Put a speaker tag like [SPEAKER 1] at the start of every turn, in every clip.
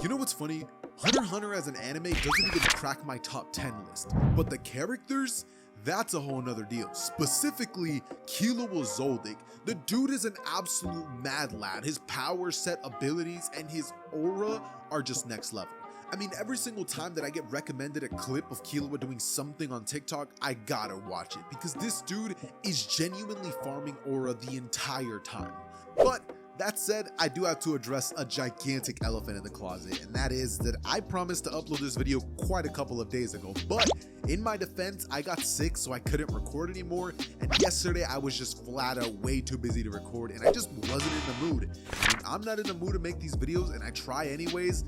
[SPEAKER 1] You know what's funny? Hunter x Hunter as an anime doesn't even crack my top 10 list, but the characters, that's a whole nother deal. Specifically, Killuas Zoldyck. The dude is an absolute mad lad. His power set, abilities, and his aura are just next level. I mean, every single time that I get recommended a clip of Killuas doing something on TikTok, I gotta watch it because this dude is genuinely farming aura the entire time. But that said, I do have to address a gigantic elephant in the closet, and that is that I promised to upload this video quite a couple of days ago, but in my defense, I got sick so I couldn't record anymore, and yesterday I was just flat out way too busy to record, and I just wasn't in the mood. When I'm not in the mood to make these videos, and I try anyways,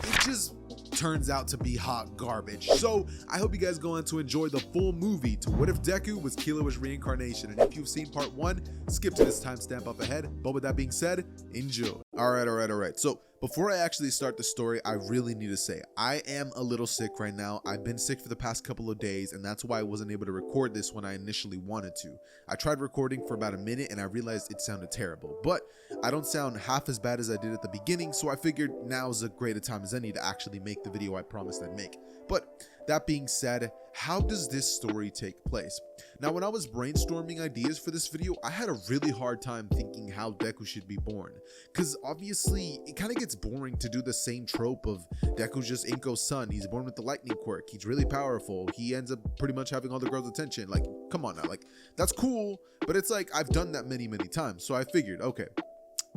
[SPEAKER 1] it just turns out to be hot garbage. So I hope you guys go on to enjoy the full movie to What If Deku Was Killuas' Reincarnation, and if you've seen part 1, skip to this timestamp up ahead. But with that being said, enjoy. Alright. So before I actually start the story, I really need to say I am a little sick right now. I've been sick for the past couple of days, and that's why I wasn't able to record this when I initially wanted to. I tried recording for about a minute and I realized it sounded terrible, but I don't sound half as bad as I did at the beginning, so I figured now's as great a time as any to actually make the video I promised I'd make. But that being said, how does this story take place? Now, when I was brainstorming ideas for this video, I had a really hard time thinking how Deku should be born, because obviously it kind of gets boring to do the same trope of Deku's just Inko's son. He's born with the lightning quirk, he's really powerful, he ends up pretty much having all the girls' attention. Like, come on now, like, that's cool, but it's like I've done that many times. So I figured, okay,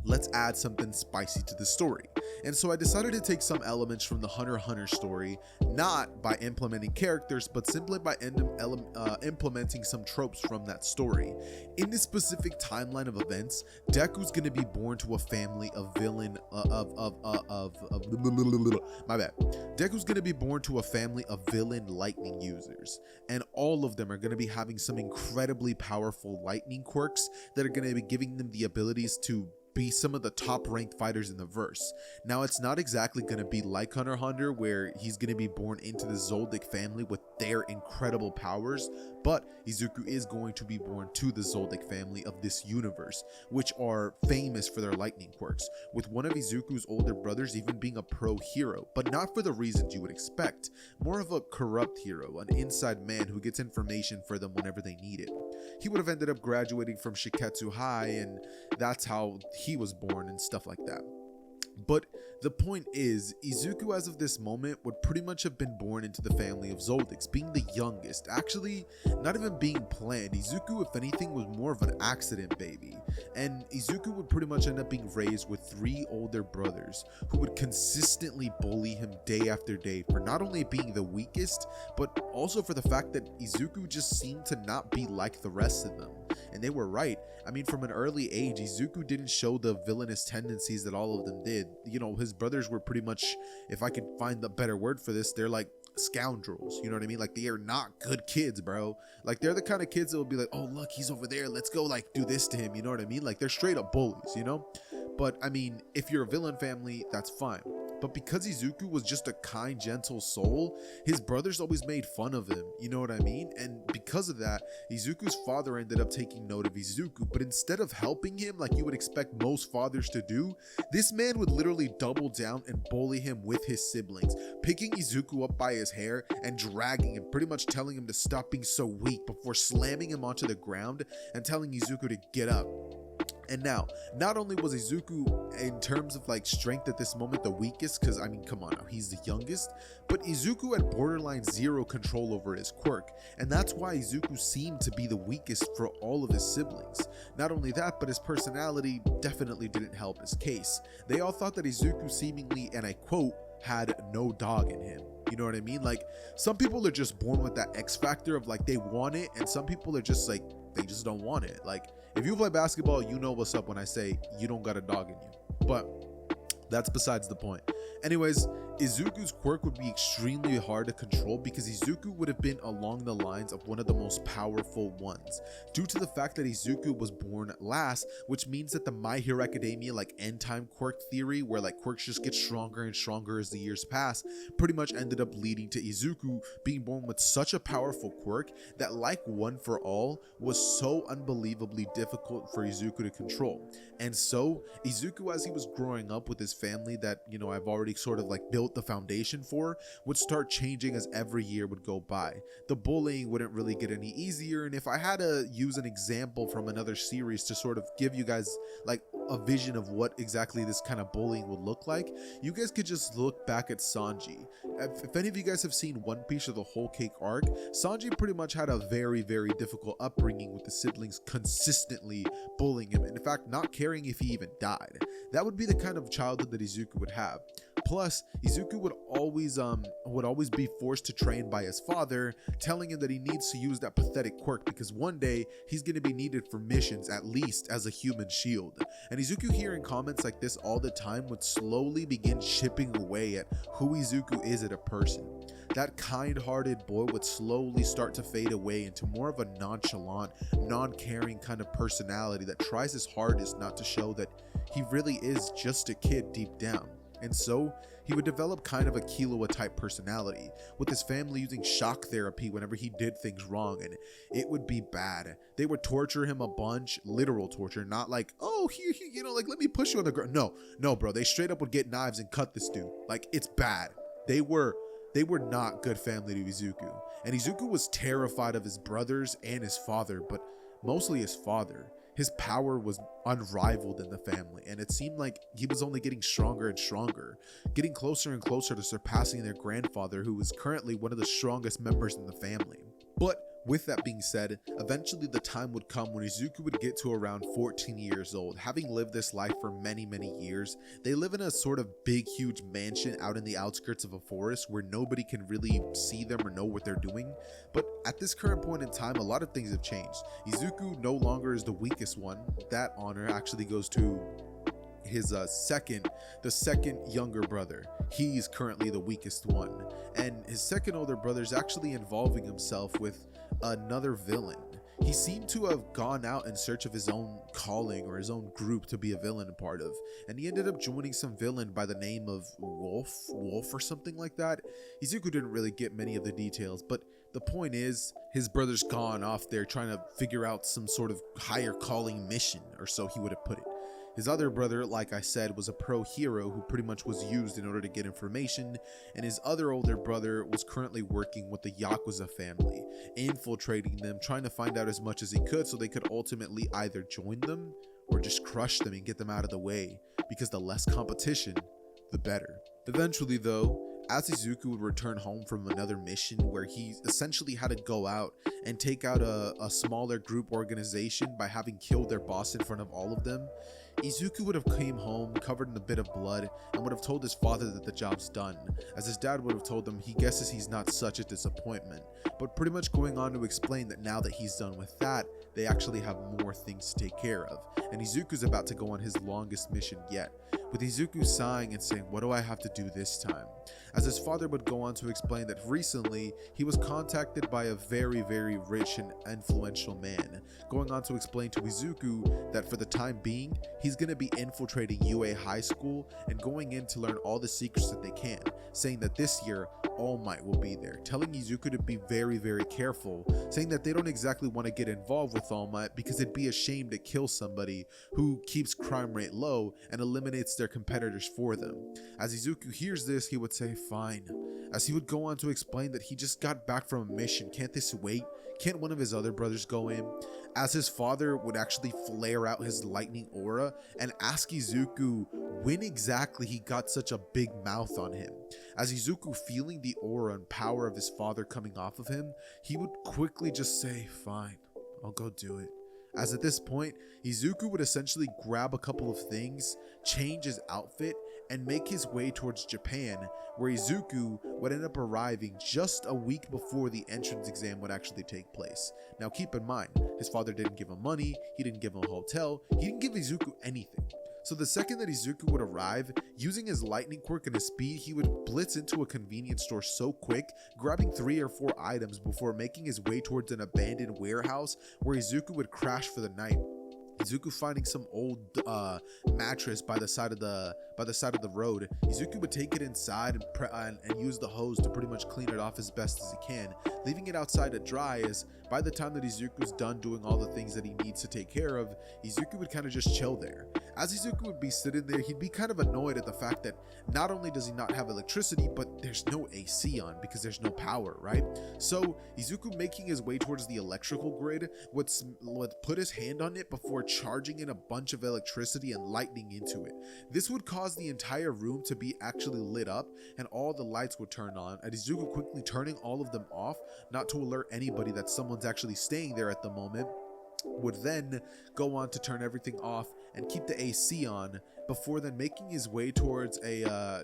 [SPEAKER 1] let's add something spicy to the story. And so I decided to take some elements from the Hunter x Hunter story, not by implementing characters, but simply by implementing some tropes from that story. In this specific timeline of events, Deku's gonna be born to a family of villain Deku's gonna be born to a family of villain lightning users, and all of them are gonna be having some incredibly powerful lightning quirks that are gonna be giving them the abilities to be some of the top ranked fighters in the verse. Now, it's not exactly going to be like Hunter x Hunter where he's going to be born into the Zoldyck family with their incredible powers, but Izuku is going to be born to the Zoldyck family of this universe, which are famous for their lightning quirks, with one of Izuku's older brothers even being a pro hero, but not for the reasons you would expect. More of a corrupt hero, an inside man who gets information for them whenever they need it. He would have ended up graduating from Shiketsu High, and that's how he was born and stuff like that. But the point is, Izuku as of this moment would pretty much have been born into the family of Zoldicks, being the youngest, actually not even being planned. Izuku, if anything, was more of an accident baby, and Izuku would pretty much end up being raised with 3 older brothers who would consistently bully him day after day for not only being the weakest, but also for the fact that Izuku just seemed to not be like the rest of them. And they were right. I mean, from an early age, Izuku didn't show the villainous tendencies that all of them did. You know, his brothers were pretty much, if I could find a better word for this, they're like scoundrels, you know what I mean? Like, they are not good kids, bro. Like, they're the kind of kids that will be like, oh look, he's over there, let's go like do this to him, you know what I mean? Like, they're straight up bullies, you know? But I mean, if you're a villain family, that's fine. But because Izuku was just a kind, gentle soul, his brothers always made fun of him, you know what I mean? And because of that, Izuku's father ended up taking note of Izuku, but instead of helping him like you would expect most fathers to do, this man would literally double down and bully him with his siblings, picking Izuku up by his hair and dragging him, pretty much telling him to stop being so weak before slamming him onto the ground and telling Izuku to get up. And now, not only was Izuku, in terms of like strength at this moment, the weakest, because I mean, come on now, he's the youngest, but Izuku had borderline 0 control over his quirk, and that's why Izuku seemed to be the weakest for all of his siblings. Not only that, but his personality definitely didn't help his case. They all thought that Izuku seemingly, and I quote, had no dog in him. You know what I mean? Like, some people are just born with that X factor of like they want it, and some people are just like, they just don't want it. Like, if you play basketball, you know what's up when I say you don't got a dog in you. But that's besides the point. Anyways, Izuku's quirk would be extremely hard to control because Izuku would have been along the lines of one of the most powerful ones, due to the fact that Izuku was born last, which means that the My Hero Academia like end time quirk theory, where like quirks just get stronger and stronger as the years pass, pretty much ended up leading to Izuku being born with such a powerful quirk that, like One for All, was so unbelievably difficult for Izuku to control. And so Izuku, as he was growing up with his family that, you know, I've already already sort of like built the foundation for would start changing as every year would go by. The bullying wouldn't really get any easier, and if I had to use an example from another series to sort of give you guys like a vision of what exactly this kind of bullying would look like, you guys could just look back at Sanji. If any of you guys have seen One Piece or the Whole Cake arc, Sanji pretty much had a very difficult upbringing with the siblings consistently bullying him, and in fact not caring if he even died. That would be the kind of childhood that Izuku would have. Plus, Izuku would always be forced to train by his father, telling him that he needs to use that pathetic quirk because one day he's going to be needed for missions, at least as a human shield. And Izuku, hearing comments like this all the time, would slowly begin chipping away at who Izuku is as a person. That kind-hearted boy would slowly start to fade away into more of a nonchalant, non-caring kind of personality that tries his hardest not to show that he really is just a kid deep down. And so, he would develop kind of a Killua type personality, with his family using shock therapy whenever he did things wrong, and it would be bad. They would torture him a bunch, literal torture, not like, oh, here, you know, like, let me push you on the ground. No, bro, they straight up would get knives and cut this dude. Like, it's bad. They were not good family to Izuku, and Izuku was terrified of his brothers and his father, but mostly his father. His power was unrivaled in the family, and it seemed like he was only getting stronger and stronger, getting closer and closer to surpassing their grandfather, who was currently one of the strongest members in the family. But with that being said, eventually the time would come when Izuku would get to around 14 years old. Having lived this life for many years, they live in a sort of big, huge mansion out in the outskirts of a forest where nobody can really see them or know what they're doing. But at this current point in time, a lot of things have changed. Izuku no longer is the weakest one. That honor actually goes to his second younger brother. He's currently the weakest one, and his second older brother is actually involving himself with another villain. He seemed to have gone out in search of his own calling or his own group to be a villain part of, and he ended up joining some villain by the name of Wolf or something like that. Izuku didn't really get many of the details, but the point is, his brother's gone off there trying to figure out some sort of higher calling mission, or so he would have put it. His other brother, like I said, was a pro hero who pretty much was used in order to get information, and his other older brother was currently working with the Yakuza family, infiltrating them, trying to find out as much as he could so they could ultimately either join them or just crush them and get them out of the way, because the less competition, the better. Eventually though, as Izuku would return home from another mission where he essentially had to go out and take out a smaller group organization by having killed their boss in front of all of them, Izuku would have came home covered in a bit of blood and would have told his father that the job's done, as his dad would have told him he guesses he's not such a disappointment, but pretty much going on to explain that now that he's done with that, they actually have more things to take care of, and Izuku's about to go on his longest mission yet, with Izuku sighing and saying, what do I have to do this time? As his father would go on to explain that recently he was contacted by a very rich and influential man, going on to explain to Izuku that for the time being, he's going to be infiltrating UA High School and going in to learn all the secrets that they can, saying that this year, All Might will be there, telling Izuku to be very careful, saying that they don't exactly want to get involved with All Might because it'd be a shame to kill somebody who keeps crime rate low and eliminates their competitors for them. As Izuku hears this, he would say, fine, as he would go on to explain that he just got back from a mission. Can't this wait? Can't one of his other brothers go in? As his father would actually flare out his lightning aura and ask Izuku when exactly he got such a big mouth on him. As Izuku, feeling the aura and power of his father coming off of him, he would quickly just say, fine, I'll go do it. As at this point, Izuku would essentially grab a couple of things, change his outfit, and make his way towards Japan, where Izuku would end up arriving just a week before the entrance exam would actually take place. Now keep in mind, his father didn't give him money, he didn't give him a hotel, he didn't give Izuku anything. So the second that Izuku would arrive, using his lightning quirk and his speed, he would blitz into a convenience store so quick, grabbing 3 or 4 items before making his way towards an abandoned warehouse where Izuku would crash for the night. Izuku finding some old mattress by the side of the road, Izuku would take it inside and use the hose to pretty much clean it off as best as he can, leaving it outside to dry, as by the time that Izuku's done doing all the things that he needs to take care of, Izuku would kind of just chill there. As Izuku would be sitting there, he'd be kind of annoyed at the fact that not only does he not have electricity, but there's no AC on because there's no power, right? So Izuku, making his way towards the electrical grid, would put his hand on it before charging in a bunch of electricity and lightning into it. This would cause the entire room to be actually lit up, and all the lights would turn on, and Izuku quickly turning all of them off, not to alert anybody that someone's actually staying there at the moment, would then go on to turn everything off and keep the AC on, before then making his way towards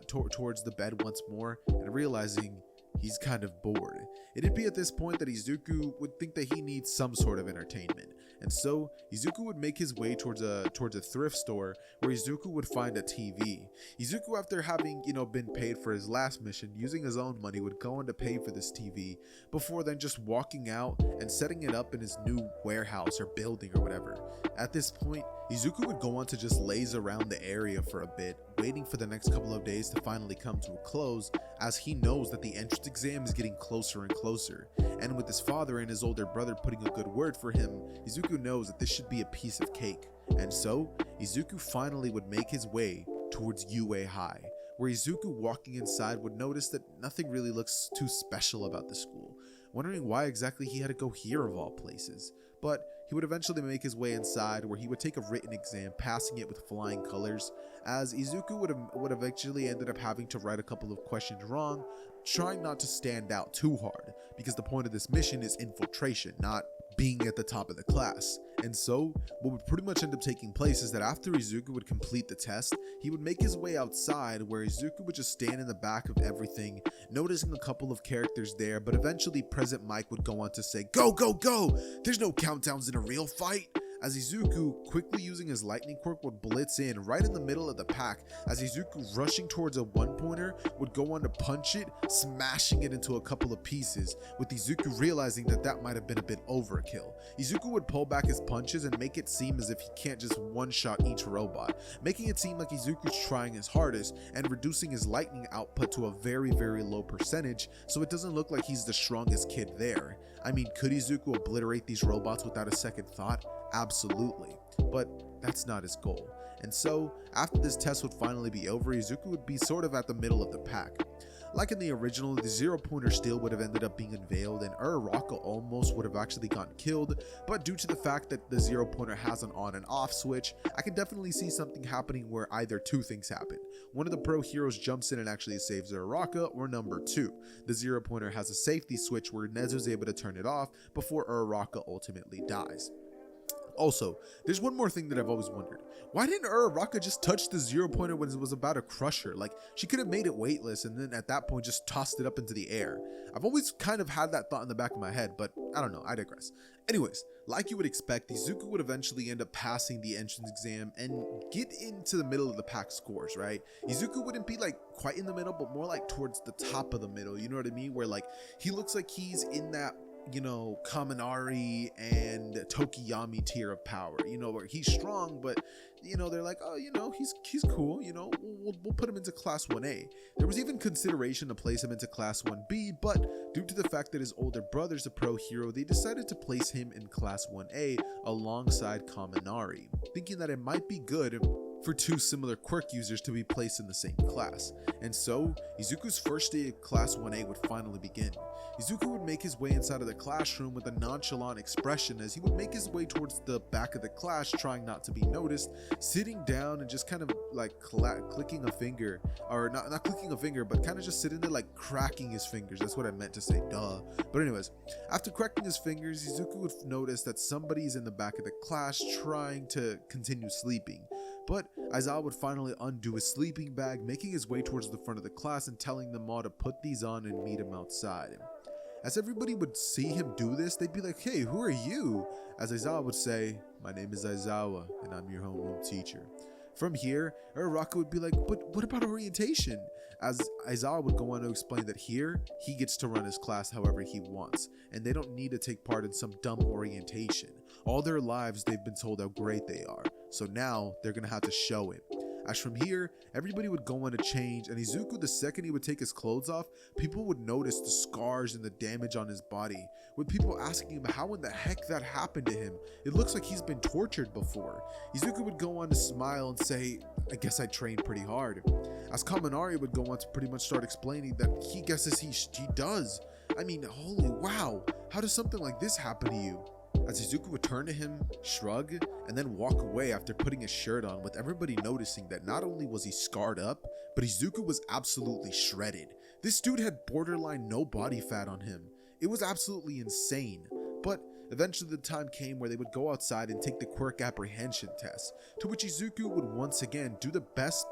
[SPEAKER 1] towards the bed once more and realizing he's kind of bored. It'd be at this point that Izuku would think that he needs some sort of entertainment, and so Izuku would make his way towards a thrift store where Izuku would find a TV. Izuku, after having been paid for his last mission, using his own money, would go on to pay for this TV, before then just walking out and setting it up in his new warehouse or building or whatever. At this point, Izuku would go on to just laze around the area for a bit, waiting for the next couple of days to finally come to a close, as he knows that the entrance exam is getting closer and closer. And with his father and his older brother putting a good word for him, Izuku knows that this should be a piece of cake. And so, Izuku finally would make his way towards UA High, where Izuku, walking inside, would notice that nothing really looks too special about the school, wondering why exactly he had to go here of all places. But he would eventually make his way inside, where he would take a written exam, passing it with flying colors, as Izuku would eventually ended up having to write a couple of questions wrong, trying not to stand out too hard, because the point of this mission is infiltration, not being at the top of the class. And so, what would pretty much end up taking place is that after Izuku would complete the test, he would make his way outside, where Izuku would just stand in the back of everything, noticing a couple of characters there, but eventually Present Mike would go on to say, "Go, go, go! There's no countdowns in a real fight!" As Izuku, quickly using his lightning quirk, would blitz in right in the middle of the pack, as Izuku, rushing towards a one-pointer, would go on to punch it, smashing it into a couple of pieces, with Izuku realizing that that might have been a bit overkill. Izuku would pull back his punches and make it seem as if he can't just one-shot each robot, making it seem like Izuku's trying his hardest and reducing his lightning output to a very, very low percentage, so it doesn't look like he's the strongest kid there. I mean, could Izuku obliterate these robots without a second thought? Absolutely, but that's not his goal. And so, after this test would finally be over, Izuku would be sort of at the middle of the pack. Like in the original, the zero-pointer still would have ended up being unveiled, and Uraraka almost would have actually gotten killed, but due to the fact that the zero-pointer has an on and off switch, I can definitely see something happening where either two things happen. One of the pro heroes jumps in and actually saves Uraraka, or number two, the zero-pointer has a safety switch where Nezu's able to turn it off before Uraraka ultimately dies. Also, there's one more thing that I've always wondered. Why didn't Uraraka just touch the zero-pointer when it was about to crush her? Like, she could have made it weightless and then at that point just tossed it up into the air. I've always kind of had that thought in the back of my head, but I don't know, I digress. Anyways, like you would expect, Izuku would eventually end up passing the entrance exam and get into the middle of the pack scores, right? Izuku wouldn't be like quite in the middle, but more like towards the top of the middle, you know what I mean? Where like, he looks like he's in that, Kaminari and Tokiyami tier of power, where he's strong, but they're like, oh, he's cool, we'll put him into class 1A. There was even consideration to place him into class 1B, but due to the fact that his older brother's a pro hero, they decided to place him in class 1A alongside Kaminari, thinking that it might be good for two similar quirk users to be placed in the same class. And so, Izuku's first day of class 1A would finally begin. Izuku would make his way inside of the classroom with a nonchalant expression as he would make his way towards the back of the class, trying not to be noticed, sitting down and just kind of like clicking a finger, or not clicking a finger, but kind of just sitting there like cracking his fingers. That's what I meant to say, duh. But anyways, after cracking his fingers, Izuku would notice that somebody's in the back of the class trying to continue sleeping. But Aizawa would finally undo his sleeping bag, making his way towards the front of the class and telling them all to put these on and meet him outside. As everybody would see him do this, they'd be like, "Hey, who are you?" As Aizawa would say, "My name is Aizawa, and I'm your homeroom teacher." From here, Uraraka would be like, but what about orientation? As Aizawa would go on to explain that here, he gets to run his class however he wants, and they don't need to take part in some dumb orientation. All their lives they've been told how great they are, so now they're gonna have to show it. As from here, everybody would go on to change, and Izuku, the second he would take his clothes off, people would notice the scars and the damage on his body, with people asking him how in the heck that happened to him. It looks like he's been tortured before. Izuku would go on to smile and say, I guess I trained pretty hard. As Kaminari would go on to pretty much start explaining that he guesses he does. I mean, holy wow, how does something like this happen to you? As Izuku would turn to him, shrug, and then walk away after putting his shirt on, with everybody noticing that not only was he scarred up, but Izuku was absolutely shredded. This dude had borderline no body fat on him. It was absolutely insane. But eventually the time came where they would go outside and take the quirk apprehension test, to which Izuku would once again do the best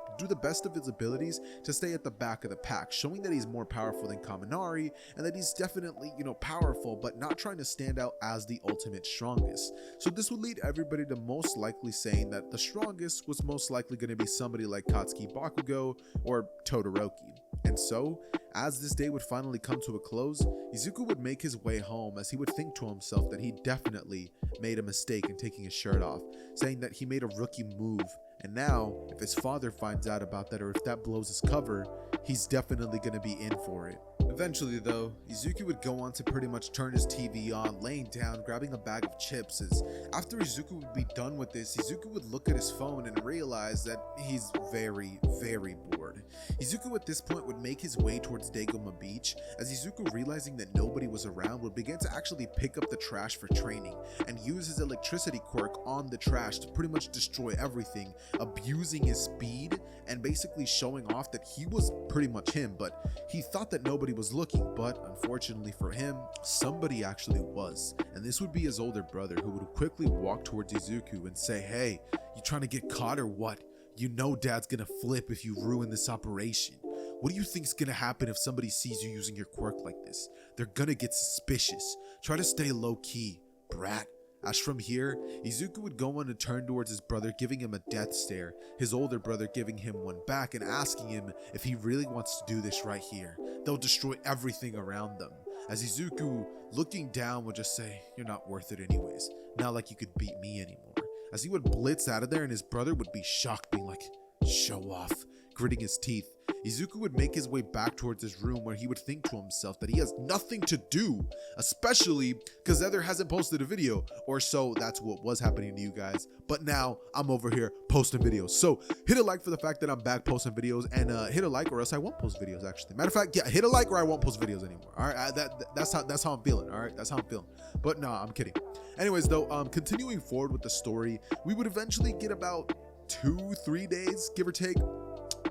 [SPEAKER 1] of his abilities to stay at the back of the pack, showing that he's more powerful than Kaminari and that he's definitely, powerful, but not trying to stand out as the ultimate strongest. So this would lead everybody to most likely saying that the strongest was most likely going to be somebody like Katsuki Bakugo or Todoroki. And so, as this day would finally come to a close, Izuku would make his way home, as he would think to himself that he definitely made a mistake in taking his shirt off, saying that he made a rookie move, and now, if his father finds out about that, or if that blows his cover, he's definitely going to be in for it. Eventually though, Izuku would go on to pretty much turn his TV on, laying down, grabbing a bag of chips, as after Izuku would be done with this, Izuku would look at his phone and realize that he's very, very bored. Izuku at this point would make his way towards Dagoma Beach, as Izuku, realizing that nobody was around, would begin to actually pick up the trash for training, and use his electricity quirk on the trash to pretty much destroy everything, abusing his speed, and basically showing off that he was pretty much him, but he thought that nobody was looking, but unfortunately for him, somebody actually was, and this would be his older brother, who would quickly walk towards Izuku and say, hey, you trying to get caught or what? You know dad's gonna flip if you ruin this operation. What do you think's gonna happen if somebody sees you using your quirk like this? They're gonna get suspicious. Try to stay low key, brat. As from here, Izuku would go on to turn towards his brother, giving him a death stare, his older brother giving him one back and asking him if he really wants to do this right here. They'll destroy everything around them. As Izuku, looking down, would just say, you're not worth it anyways. Not like you could beat me anymore. As he would blitz out of there, and his brother would be shocked, being like, show off, gritting his teeth. Izuku would make his way back towards his room, where he would think to himself that he has nothing to do, especially because Xehther hasn't posted a video, or so that's what was happening to you guys. But now I'm over here posting videos, so hit a like for the fact that I'm back posting videos, and hit a like or else I won't post videos. Actually, matter of fact, yeah, hit a like or I won't post videos anymore. All right, that's how I'm feeling. All right, that's how I'm feeling. But no, I'm kidding. Anyways, though, continuing forward with the story, we would eventually get about 2-3 days, give or take,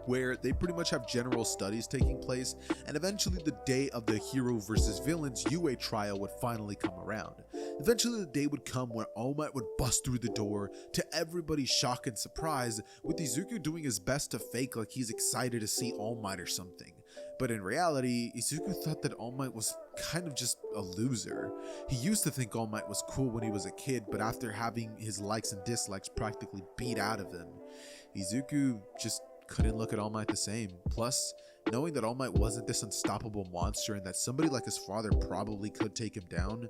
[SPEAKER 1] where they pretty much have general studies taking place, and eventually the day of the hero versus villains UA trial would finally come around. Eventually the day would come where All Might would bust through the door, to everybody's shock and surprise, with Izuku doing his best to fake like he's excited to see All Might or something. But in reality, Izuku thought that All Might was kind of just a loser. He used to think All Might was cool when he was a kid, but after having his likes and dislikes practically beat out of him, Izuku just couldn't look at All Might the same. Plus, knowing that All Might wasn't this unstoppable monster and that somebody like his father probably could take him down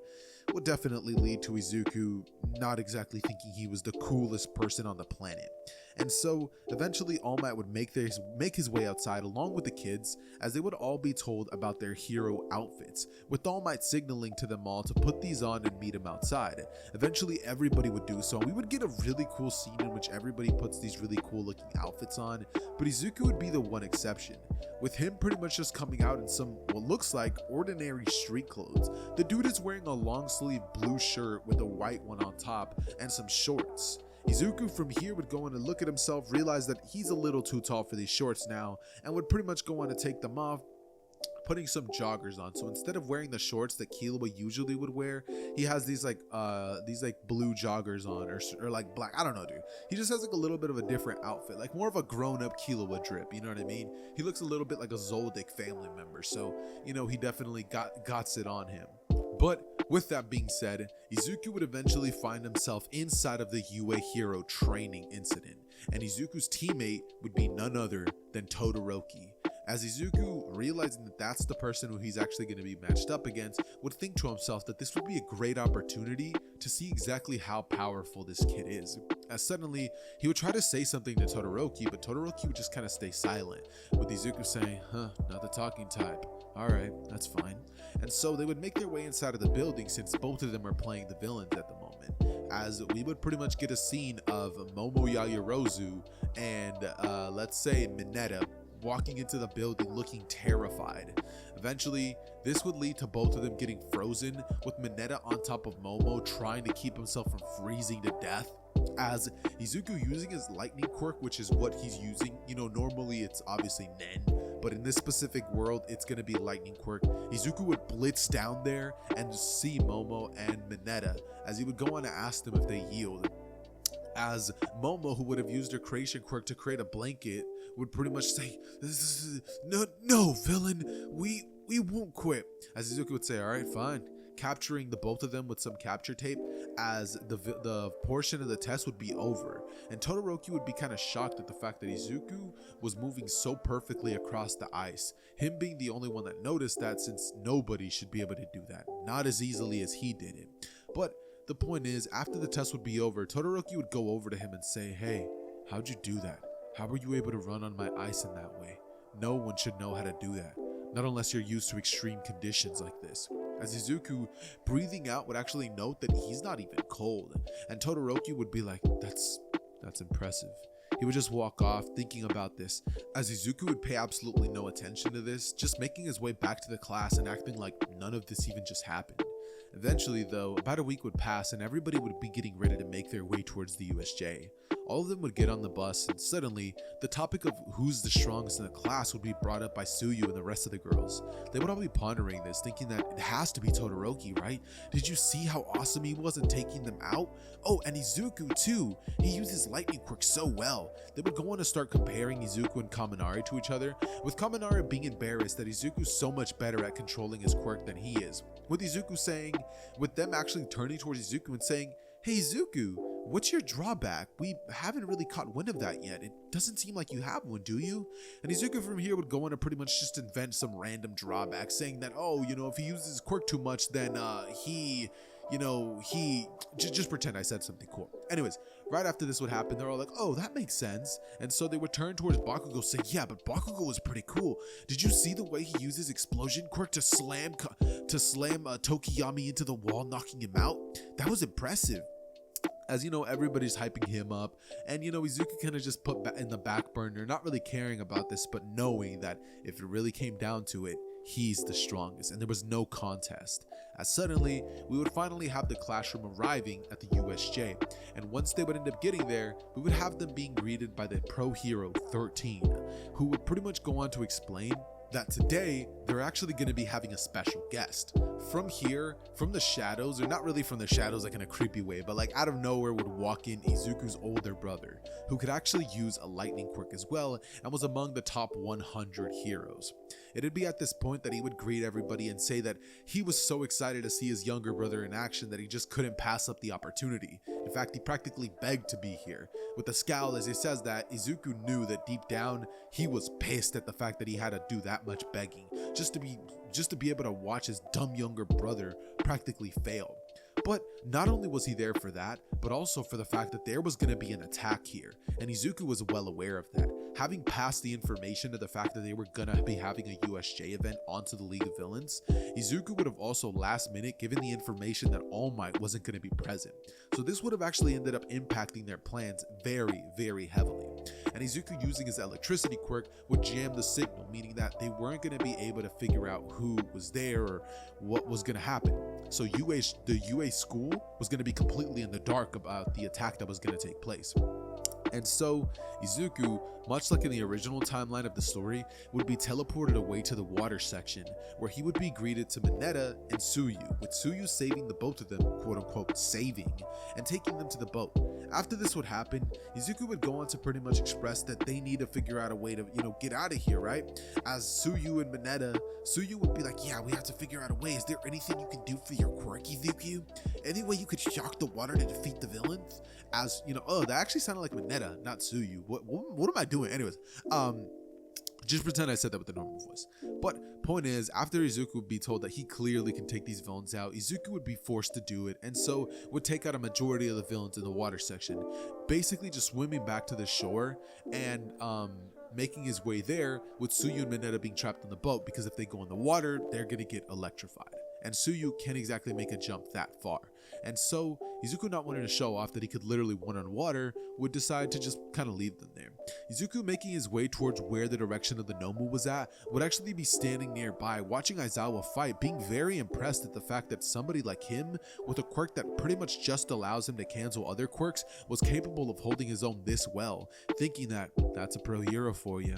[SPEAKER 1] would definitely lead to Izuku not exactly thinking he was the coolest person on the planet. And so eventually All Might would make his way outside along with the kids, as they would all be told about their hero outfits, with All Might signaling to them all to put these on and meet him outside. Eventually everybody would do so, and we would get a really cool scene in which everybody puts these really cool looking outfits on, but Izuku would be the one exception, with him pretty much just coming out in some what looks like ordinary street clothes. The dude is wearing a long sleeve blue shirt with a white one on top and some shorts. Izuku from here would go on to look at himself, realize that he's a little too tall for these shorts now, and would pretty much go on to take them off, putting some joggers on. So instead of wearing the shorts that Killua usually would wear, he has these like blue joggers on, or like black, I don't know, dude. He just has like a little bit of a different outfit, like more of a grown-up Killua drip, you know what I mean? He looks a little bit like a Zoldyck family member, so you know, he definitely got it on him. But with that being said, Izuku would eventually find himself inside of the UA Hero training incident, and Izuku's teammate would be none other than Todoroki. As Izuku, realizing that that's the person who he's actually going to be matched up against, would think to himself that this would be a great opportunity to see exactly how powerful this kid is. As suddenly, he would try to say something to Todoroki, but Todoroki would just kind of stay silent, with Izuku saying, not the talking type. Alright, that's fine. And so they would make their way inside of the building since both of them are playing the villains at the moment, as we would pretty much get a scene of Momo Yaoyorozu and let's say Mineta walking into the building looking terrified. Eventually, this would lead to both of them getting frozen, with Mineta on top of Momo trying to keep himself from freezing to death. As Izuku using his lightning quirk, which is what he's using, normally it's obviously Nen, but in this specific world, it's going to be lightning quirk. Izuku would blitz down there and see Momo and Mineta, as he would go on to ask them if they yield. As Momo, who would have used her creation quirk to create a blanket, would pretty much say, no, villain, we won't quit. As Izuku would say, alright, fine, capturing the both of them with some capture tape, as the portion of the test would be over. And Todoroki would be kind of shocked at the fact that Izuku was moving so perfectly across the ice, him being the only one that noticed that, since nobody should be able to do that, not as easily as he did it. But the point is, after the test would be over, Todoroki would go over to him and say, hey, how'd you do that? How were you able to run on my ice in that way? No one should know how to do that, not unless you're used to extreme conditions like this. As Izuku, breathing out, would actually note that he's not even cold, and Todoroki would be like, that's impressive. He would just walk off thinking about this, as Izuku would pay absolutely no attention to this, just making his way back to the class and acting like none of this even just happened. Eventually though, about a week would pass and everybody would be getting ready to make their way towards the USJ. All of them would get on the bus, and suddenly, the topic of who's the strongest in the class would be brought up by Tsuyu and the rest of the girls. They would all be pondering this, thinking that it has to be Todoroki, right? Did you see how awesome he was in taking them out? Oh, and Izuku too! He uses lightning quirk so well. They would go on to start comparing Izuku and Kaminari to each other, with Kaminari being embarrassed that Izuku's so much better at controlling his quirk than he is. With them actually turning towards Izuku and saying, hey Izuku, what's your drawback? We haven't really caught wind of that yet. It doesn't seem like you have one, do you? And Izuku from here would go on to pretty much just invent some random drawback, saying that, if he uses his quirk too much, then just pretend I said something cool. Anyways, right after this would happen, they're all like, oh, that makes sense. And so they would turn towards Bakugo saying, yeah, but Bakugo was pretty cool. Did you see the way he uses explosion quirk to slam Tokiyami into the wall, knocking him out? That was impressive. As everybody's hyping him up, and Izuku kind of just put in the back burner, not really caring about this, but knowing that if it really came down to it, he's the strongest, and there was no contest. As suddenly, we would finally have the classroom arriving at the USJ, and once they would end up getting there, we would have them being greeted by the pro hero 13, who would pretty much go on to explain that today they're actually going to be having a special guest. From the shadows, or not really from the shadows like in a creepy way, but like out of nowhere would walk in Izuku's older brother, who could actually use a lightning quirk as well and was among the top 100 heroes. It'd be at this point that he would greet everybody and say that he was so excited to see his younger brother in action that he just couldn't pass up the opportunity. In fact, he practically begged to be here. With a scowl as he says that, Izuku knew that deep down he was pissed at the fact that he had to do that much begging just to be able to watch his dumb younger brother practically fail. But not only was he there for that, but also for the fact that there was going to be an attack here, and Izuku was well aware of that. Having passed the information to the fact that they were going to be having a USJ event onto the League of Villains, Izuku would have also last minute given the information that All Might wasn't going to be present. So this would have actually ended up impacting their plans very, very heavily. And Izuku, using his electricity quirk, would jam the signal, meaning that they weren't going to be able to figure out who was there or what was going to happen. So the UA school was going to be completely in the dark about the attack that was going to take place. And so Izuku, much like in the original timeline of the story, would be teleported away to the water section, where he would be greeted to Mineta and Tsuyu, with Tsuyu saving the both of them, quote unquote saving, and taking them to the boat. After this would happen, Izuku would go on to pretty much express that they need to figure out a way to, get out of here, right? As Tsuyu and Mineta, Tsuyu would be like, yeah, we have to figure out a way. Is there anything you can do for your quirk, Izuku? Any way you could shock the water to defeat the villains? As, that actually sounded like Mineta. Mineta, not Tsuyu. What am I doing? Anyways, just pretend I said that with the normal voice. But point is, after Izuku would be told that he clearly can take these villains out, Izuku would be forced to do it, and so would take out a majority of the villains in the water section, basically just swimming back to the shore and making his way there with Tsuyu and Mineta being trapped in the boat, because if they go in the water, they're gonna get electrified. And Tsuyu can't exactly make a jump that far. And so, Izuku, not wanting to show off that he could literally win on water, would decide to just kind of leave them there. Izuku, making his way towards where the direction of the Nomu was at, would actually be standing nearby, watching Aizawa fight, being very impressed at the fact that somebody like him, with a quirk that pretty much just allows him to cancel other quirks, was capable of holding his own this well, thinking that that's a pro hero for you.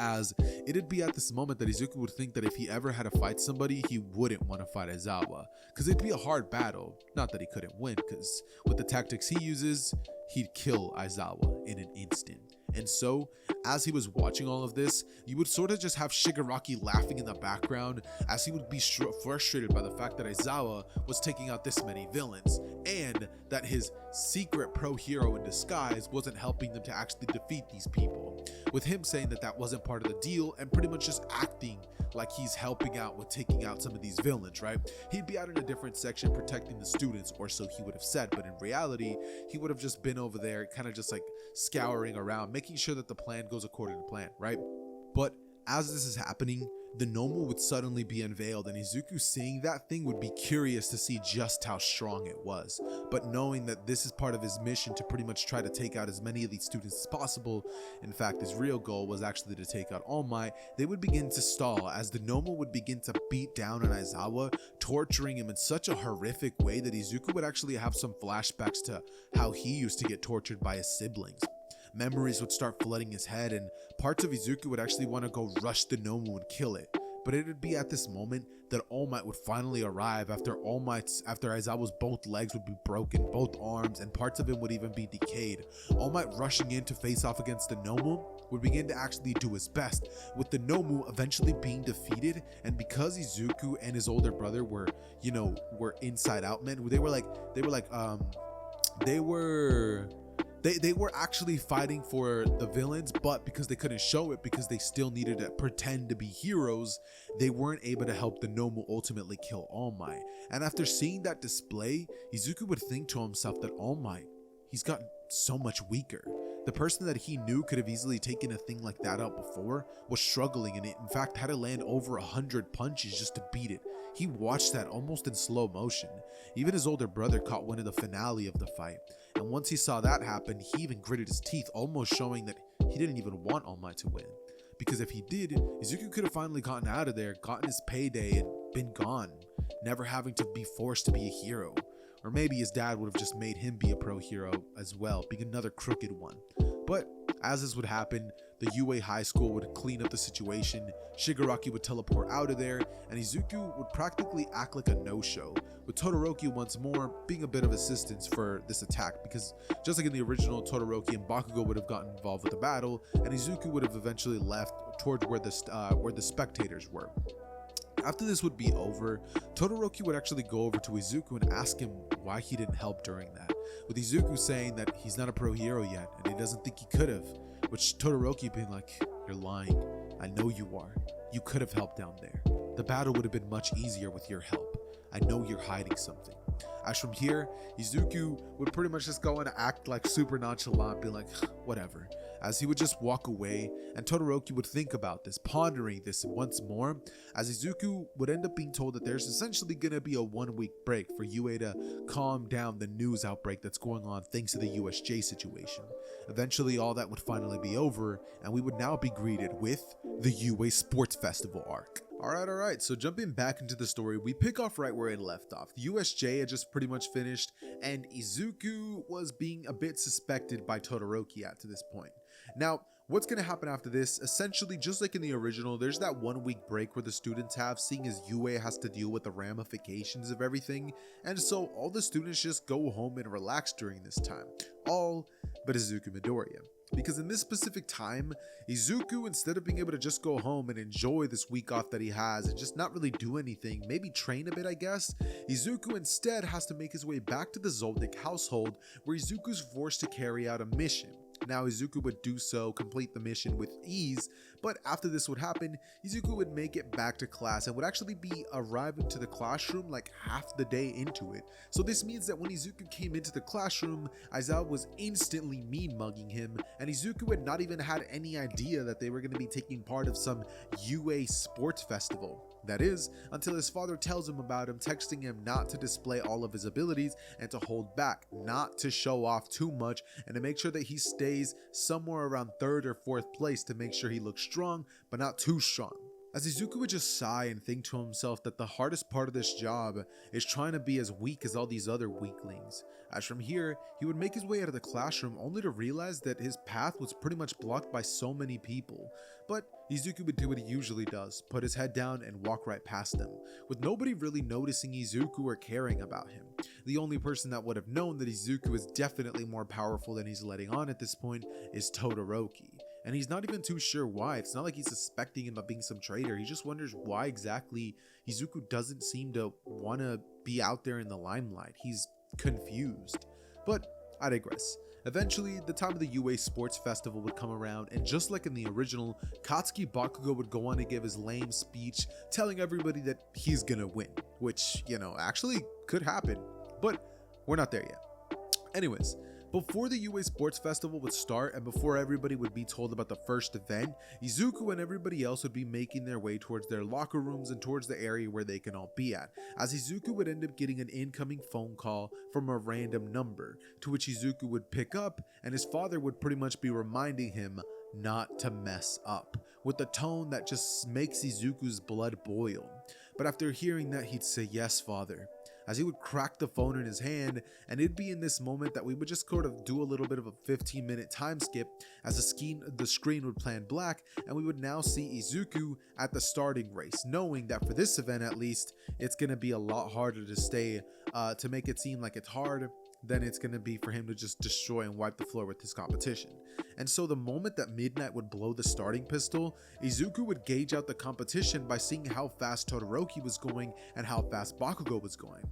[SPEAKER 1] As it'd be at this moment that Izuku would think that if he ever had to fight somebody, he wouldn't want to fight Aizawa, because it'd be a hard battle. Not that he couldn't win, because with the tactics he uses, he'd kill Aizawa in an instant. And so, as he was watching all of this, you would sort of just have Shigaraki laughing in the background, as he would be frustrated by the fact that Aizawa was taking out this many villains, and that his secret pro hero in disguise wasn't helping them to actually defeat these people, with him saying that that wasn't part of the deal, and pretty much just acting like he's helping out with taking out some of these villains, right? He'd be out in a different section protecting the students, or so he would have said, but in reality, he would have just been over there kind of just like scouring around, making sure that the plan goes according to plan, right? But as this is happening, the Nomu would suddenly be unveiled, and Izuku, seeing that thing, would be curious to see just how strong it was. But knowing that this is part of his mission to pretty much try to take out as many of these students as possible, in fact his real goal was actually to take out All Might, they would begin to stall as the Nomu would begin to beat down on Aizawa, torturing him in such a horrific way that Izuku would actually have some flashbacks to how he used to get tortured by his siblings. Memories would start flooding his head, and parts of Izuku would actually want to go rush the Nomu and kill it. But it would be at this moment that All Might would finally arrive, after Aizawa's both legs would be broken, both arms, and parts of him would even be decayed. All Might, rushing in to face off against the Nomu, would begin to actually do his best, with the Nomu eventually being defeated. And because Izuku and his older brother were inside out men, they were actually fighting for the villains, but because they couldn't show it, because they still needed to pretend to be heroes, they weren't able to help the Nomu ultimately kill All Might. And after seeing that display, Izuku would think to himself that All Might, he's gotten so much weaker. The person that he knew could have easily taken a thing like that out before was struggling, and it in fact had to land over 100 punches just to beat it. He watched that almost in slow motion. Even his older brother caught wind of the finale of the fight, and once he saw that happen, he even gritted his teeth, almost showing that he didn't even want All Might to win. Because if he did, Izuku could have finally gotten out of there, gotten his payday, and been gone, never having to be forced to be a hero. Or maybe his dad would have just made him be a pro hero as well, being another crooked one. But as this would happen, the UA High School would clean up the situation, Shigaraki would teleport out of there, and Izuku would practically act like a no-show, with Todoroki once more being a bit of assistance for this attack, because just like in the original, Todoroki and Bakugo would have gotten involved with the battle, and Izuku would have eventually left towards where the spectators were. After this would be over, Todoroki would actually go over to Izuku and ask him why he didn't help during that, with Izuku saying that he's not a pro hero yet and he doesn't think he could have, which Todoroki being like, "You're lying, I know you are, you could have helped down there. The battle would have been much easier with your help. I know you're hiding something." As from here, Izuku would pretty much just go and act like super nonchalant, be like, whatever, as he would just walk away, and Todoroki would think about this, pondering this once more, as Izuku would end up being told that there's essentially going to be a 1-week break for UA to calm down the news outbreak that's going on thanks to the USJ situation. Eventually, all that would finally be over, and we would now be greeted with the UA Sports Festival arc. Alright, so jumping back into the story, we pick off right where it left off. The USJ had just pretty much finished, and Izuku was being a bit suspected by Todoroki to this point. Now, what's going to happen after this? Essentially, just like in the original, there's that 1-week break where the students have, seeing as UA has to deal with the ramifications of everything, and so all the students just go home and relax during this time. All but Izuku Midoriya. Because in this specific time, Izuku, instead of being able to just go home and enjoy this week off that he has and just not really do anything, maybe train a bit I guess, Izuku instead has to make his way back to the Zoldyck household, where Izuku's forced to carry out a mission. now Izuku would do so, complete the mission with ease. But after this would happen, Izuku would make it back to class and would actually be arriving to the classroom like half the day into it. So this means that when Izuku came into the classroom, Aizawa was instantly mean mugging him, and Izuku had not even had any idea that they were going to be taking part of some UA sports festival. That is, until his father tells him about him, texting him not to display all of his abilities and to hold back, not to show off too much, and to make sure that he stays somewhere around 3rd or 4th place to make sure he looks strong, but not too strong. As Izuku would just sigh and think to himself that the hardest part of this job is trying to be as weak as all these other weaklings. As from here, he would make his way out of the classroom only to realize that his path was pretty much blocked by so many people. But Izuku would do what he usually does, put his head down and walk right past them, with nobody really noticing Izuku or caring about him. The only person that would have known that Izuku is definitely more powerful than he's letting on at this point is Todoroki. And he's not even too sure why. It's not like he's suspecting him of being some traitor. He just wonders why exactly Izuku doesn't seem to want to be out there in the limelight. He's confused. But I digress. Eventually, the time of the UA Sports Festival would come around, and just like in the original, Katsuki Bakugo would go on to give his lame speech telling everybody that he's gonna win, which, actually could happen, but we're not there yet. Anyways, before the UA Sports Festival would start and before everybody would be told about the first event, Izuku and everybody else would be making their way towards their locker rooms and towards the area where they can all be at, as Izuku would end up getting an incoming phone call from a random number, to which Izuku would pick up, and his father would pretty much be reminding him not to mess up, with a tone that just makes Izuku's blood boil. But after hearing that, he'd say, "Yes, father," as he would crack the phone in his hand, and it'd be in this moment that we would just sort of do a little bit of a 15-minute time skip as the screen would plan black, and we would now see Izuku at the starting race, knowing that for this event at least, it's going to be a lot harder to stay, to make it seem like it's hard than it's going to be for him to just destroy and wipe the floor with his competition. And so the moment that Midnight would blow the starting pistol, Izuku would gauge out the competition by seeing how fast Todoroki was going and how fast Bakugo was going.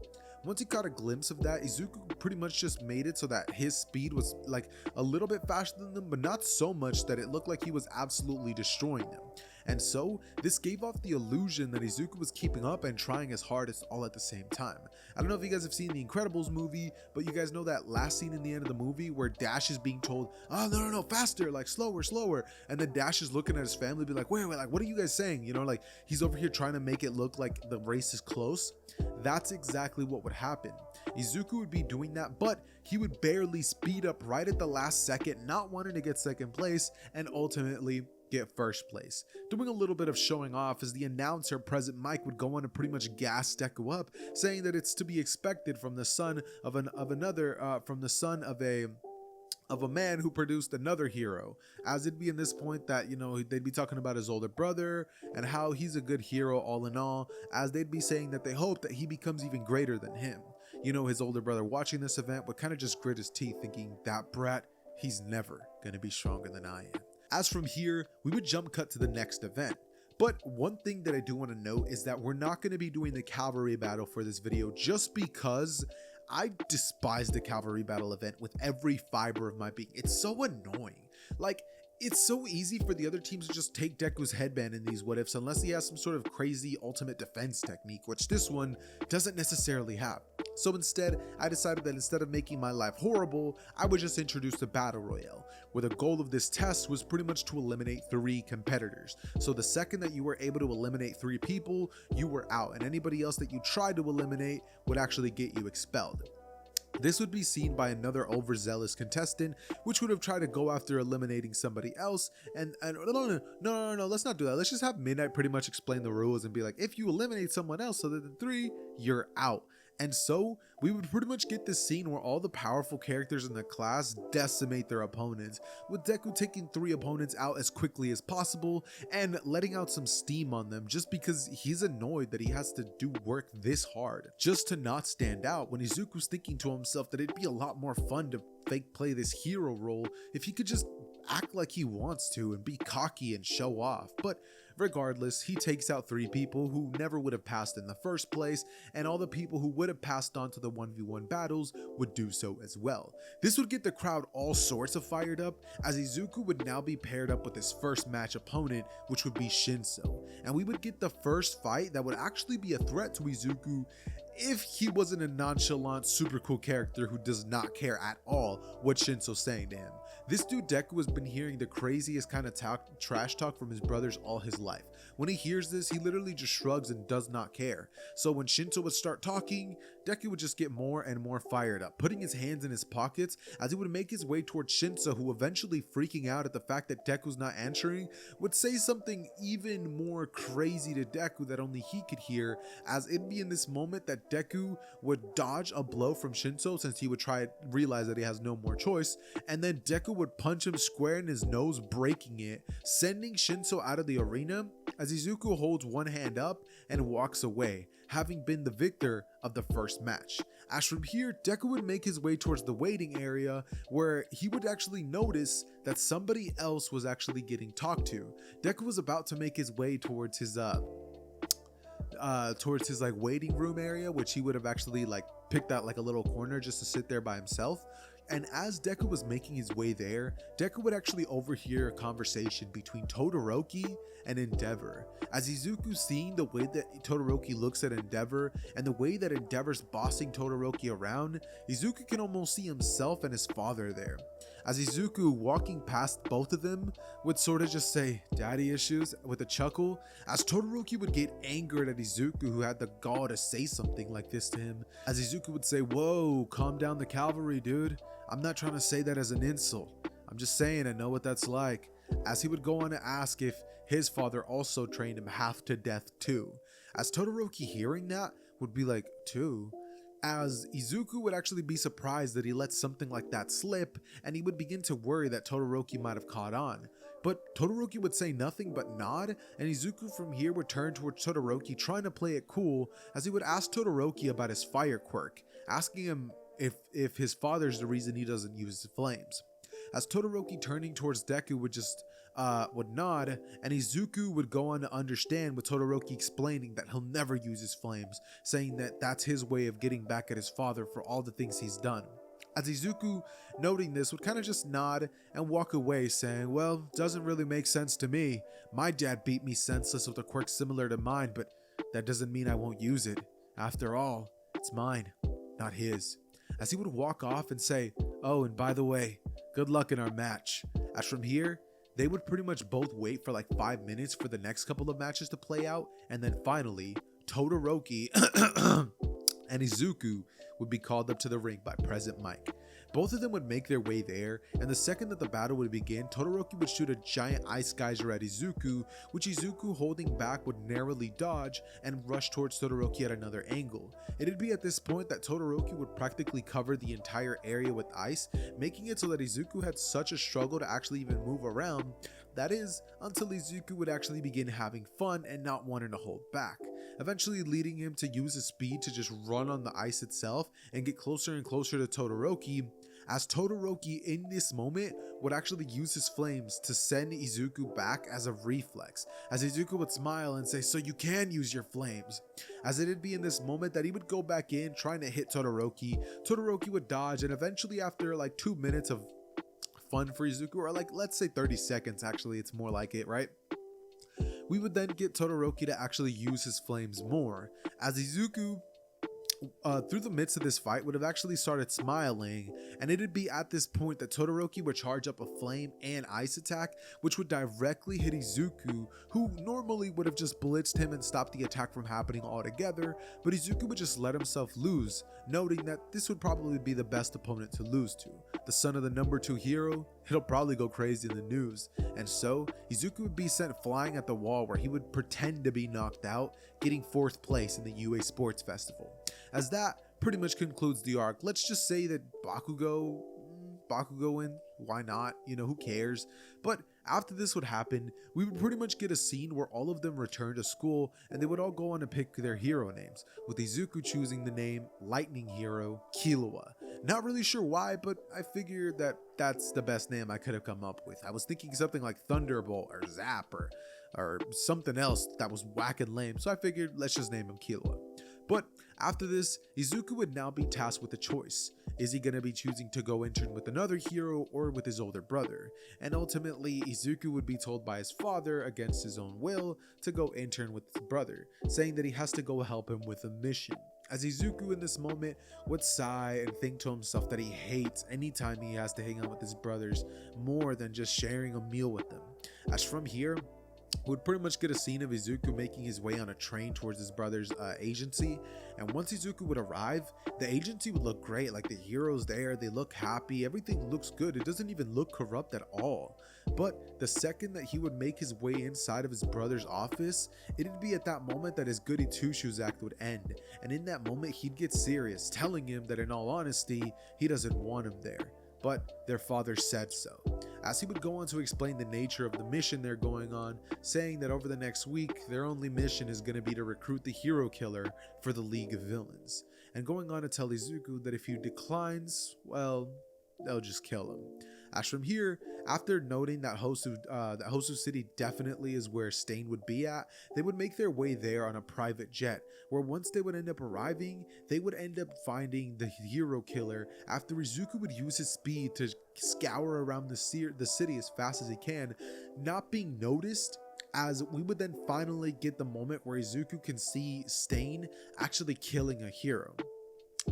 [SPEAKER 1] Once he caught a glimpse of that, Izuku pretty much just made it so that his speed was like a little bit faster than them, but not so much that it looked like he was absolutely destroying them. And so this gave off the illusion that Izuku was keeping up and trying his hardest all at the same time. I don't know if you guys have seen the Incredibles movie, but you guys know that last scene in the end of the movie where Dash is being told, "Oh, no, faster, like slower," and then Dash is looking at his family be like, wait, like, what are you guys saying? Like he's over here trying to make it look like the race is close. That's exactly what would happen. Izuku would be doing that, but he would barely speed up right at the last second, not wanting to get second place, and ultimately get first place. Doing a little bit of showing off as the announcer present Mike would go on to pretty much gas Deku up, saying that it's to be expected from the son of a man who produced another hero, as it'd be in this point that they'd be talking about his older brother and how he's a good hero all in all, as they'd be saying that they hope that he becomes even greater than him. His older brother watching this event would kind of just grit his teeth thinking, that brat, he's never gonna be stronger than I am. As from here, we would jump cut to the next event. But one thing that I do want to note is that we're not going to be doing the cavalry battle for this video, just because I despise the cavalry battle event with every fiber of my being. It's so annoying. Like, it's so easy for the other teams to just take Deku's headband in these what ifs unless he has some sort of crazy ultimate defense technique, which this one doesn't necessarily have. So instead, I decided that instead of making my life horrible, I would just introduce the battle royale, where the goal of this test was pretty much to eliminate 3 competitors. So the second that you were able to eliminate 3 people, you were out, and anybody else that you tried to eliminate would actually get you expelled. This would be seen by another overzealous contestant, which would have tried to go after eliminating somebody else, and no, let's not do that. Let's just have Midnight pretty much explain the rules and be like, if you eliminate someone else other than 3, you're out. And so we would pretty much get this scene where all the powerful characters in the class decimate their opponents, with Deku taking 3 opponents out as quickly as possible and letting out some steam on them just because he's annoyed that he has to do work this hard just to not stand out, when Izuku's thinking to himself that it'd be a lot more fun to fake play this hero role if he could just act like he wants to and be cocky and show off. But Regardless, he takes out 3 people who never would have passed in the first place, and all the people who would have passed on to the 1v1 battles would do so as well. This would get the crowd all sorts of fired up, as Izuku would now be paired up with his first match opponent, which would be Shinso, and we would get the first fight that would actually be a threat to Izuku if he wasn't a nonchalant, super cool character who does not care at all what Shinso's saying to him. This dude Deku has been hearing the craziest kind of trash talk from his brothers all his life. When he hears this, he literally just shrugs and does not care. So when Shinso would start talking, Deku would just get more and more fired up, putting his hands in his pockets as he would make his way towards Shinso, who eventually, freaking out at the fact that Deku's not answering, would say something even more crazy to Deku that only he could hear, as it'd be in this moment that Deku would dodge a blow from Shinso since he would realize that he has no more choice, and then Deku would punch him square in his nose, breaking it, sending Shinso out of the arena as Izuku holds one hand up and walks away, having been the victor of the first match. As from here, Deku would make his way towards the waiting area, where he would actually notice that somebody else was actually getting talked to. Deku was about to make his way towards his like waiting room area, which he would have actually like picked out like a little corner just to sit there by himself. And as Deku was making his way there, Deku would actually overhear a conversation between Todoroki and Endeavor. As Izuku, seeing the way that Todoroki looks at Endeavor and the way that Endeavor's bossing Todoroki around, Izuku can almost see himself and his father there. As Izuku, walking past both of them, would sort of just say, "Daddy issues," with a chuckle, as Todoroki would get angered at Izuku, who had the gall to say something like this to him. As Izuku would say, "Whoa, calm down the cavalry, dude. I'm not trying to say that as an insult. I'm just saying I know what that's like." As he would go on to ask if his father also trained him half to death too. As Todoroki, hearing that, would be like, "Too?" As Izuku would actually be surprised that he let something like that slip, and he would begin to worry that Todoroki might have caught on. But Todoroki would say nothing but nod, and Izuku from here would turn towards Todoroki, trying to play it cool, as he would ask Todoroki about his fire quirk, asking him if his father's the reason he doesn't use his flames. As Todoroki, turning towards Deku, would nod, and Izuku would go on to understand, with Todoroki explaining that he'll never use his flames, saying that that's his way of getting back at his father for all the things he's done. As Izuku, noting this, would kind of just nod and walk away, saying, "Well, doesn't really make sense to me. My dad beat me senseless with a quirk similar to mine, but that doesn't mean I won't use it. After all, it's mine, not his." As he would walk off and say, "Oh, and by the way, good luck in our match." As from here, they would pretty much both wait for like 5 minutes for the next couple of matches to play out, and then finally, Todoroki and Izuku would be called up to the ring by Present Mike. Both of them would make their way there, and the second that the battle would begin, Todoroki would shoot a giant ice geyser at Izuku, which Izuku, holding back, would narrowly dodge and rush towards Todoroki at another angle. It'd be at this point that Todoroki would practically cover the entire area with ice, making it so that Izuku had such a struggle to actually even move around. That is, until Izuku would actually begin having fun and not wanting to hold back, eventually leading him to use his speed to just run on the ice itself and get closer and closer to Todoroki, as Todoroki in this moment would actually use his flames to send Izuku back as a reflex, as Izuku would smile and say, "So you can use your flames." As it'd be in this moment that he would go back in trying to hit Todoroki. Todoroki would dodge, and eventually, after like 2 minutes of fun for Izuku, or like let's say 30 seconds, actually it's more like it, right? We would then get Todoroki to actually use his flames more, as Izuku through the midst of this fight would have actually started smiling, and it'd be at this point that Todoroki would charge up a flame and ice attack, which would directly hit Izuku, who normally would have just blitzed him and stopped the attack from happening altogether, but Izuku would just let himself lose, noting that this would probably be the best opponent to lose to. The son of the number 2 hero, it'll probably go crazy in the news, and so Izuku would be sent flying at the wall, where he would pretend to be knocked out, getting 4th place in the UA Sports Festival. As that pretty much concludes the arc. Let's just say that Bakugo win, why not, who cares? But after this would happen, we would pretty much get a scene where all of them return to school, and they would all go on to pick their hero names, with Izuku choosing the name Lightning Hero Killua. Not really sure why, but I figured that that's the best name I could have come up with. I was thinking something like Thunderbolt or Zap or or something else that was whack and lame, so I figured let's just name him Killua. But after this, Izuku would now be tasked with a choice. Is he going to be choosing to go intern with another hero or with his older brother? And ultimately, Izuku would be told by his father, against his own will, to go intern with his brother, saying that he has to go help him with a mission. As Izuku in this moment would sigh and think to himself that he hates anytime he has to hang out with his brothers more than just sharing a meal with them. As from here, we would pretty much get a scene of Izuku making his way on a train towards his brother's agency, and once Izuku would arrive, the agency would look great. Like, the heroes there, they look happy, everything looks good, it doesn't even look corrupt at all. But the second that he would make his way inside of his brother's office, it'd be at that moment that his goody two-shoes act would end, and in that moment he'd get serious, telling him that in all honesty, he doesn't want him there, but their father said so. As he would go on to explain the nature of the mission they're going on, saying that over the next week, their only mission is going to be to recruit the hero killer for the League of Villains, and going on to tell Izuku that if he declines, well, they'll just kill him. As from here, after noting that Hosu City definitely is where Stain would be at, they would make their way there on a private jet, where once they would end up arriving, they would end up finding the hero killer after Izuku would use his speed to scour around the city as fast as he can, not being noticed, as we would then finally get the moment where Izuku can see Stain actually killing a hero,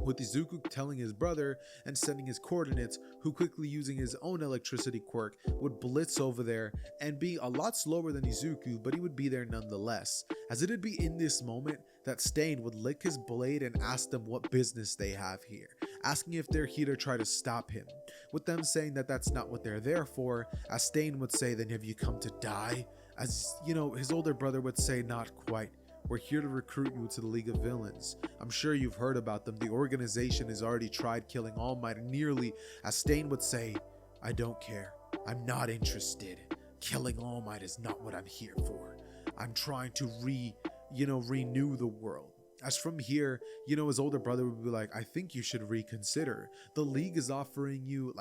[SPEAKER 1] with Izuku telling his brother and sending his coordinates, who quickly using his own electricity quirk would blitz over there and be a lot slower than Izuku, but he would be there nonetheless, as it'd be in this moment that Stain would lick his blade and ask them what business they have here, asking if they're here to try to stop him, with them saying that that's not what they're there for, as Stain would say, then have you come to die? As you know, his older brother would say, not quite. We're here to recruit you to the League of Villains. I'm sure you've heard about them. The organization has already tried killing All Might nearly, as Stain would say, I don't care. I'm not interested. Killing All Might is not what I'm here for. I'm trying to renew the world. As from here, his older brother would be like, I think you should reconsider. The League is offering you,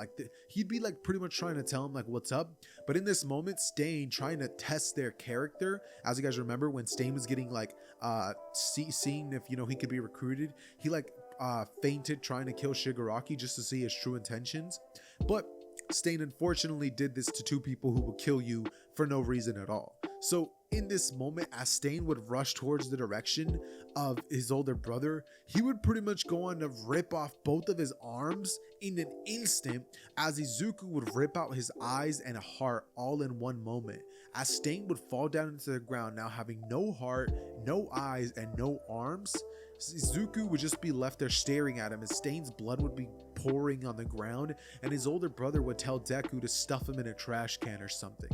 [SPEAKER 1] he'd be pretty much trying to tell him what's up. But in this moment, Stain trying to test their character, as you guys remember when Stain was getting seeing if he could be recruited, he fainted trying to kill Shigaraki just to see his true intentions. But Stain unfortunately did this to two people who will kill you for no reason at all. So in this moment, as Stain would rush towards the direction of his older brother, he would pretty much go on to rip off both of his arms in an instant, as Izuku would rip out his eyes and a heart all in one moment, as Stain would fall down into the ground, now having no heart, no eyes, and no arms. Izuku would just be left there staring at him, as Stain's blood would be pouring on the ground, and his older brother would tell Deku to stuff him in a trash can or something.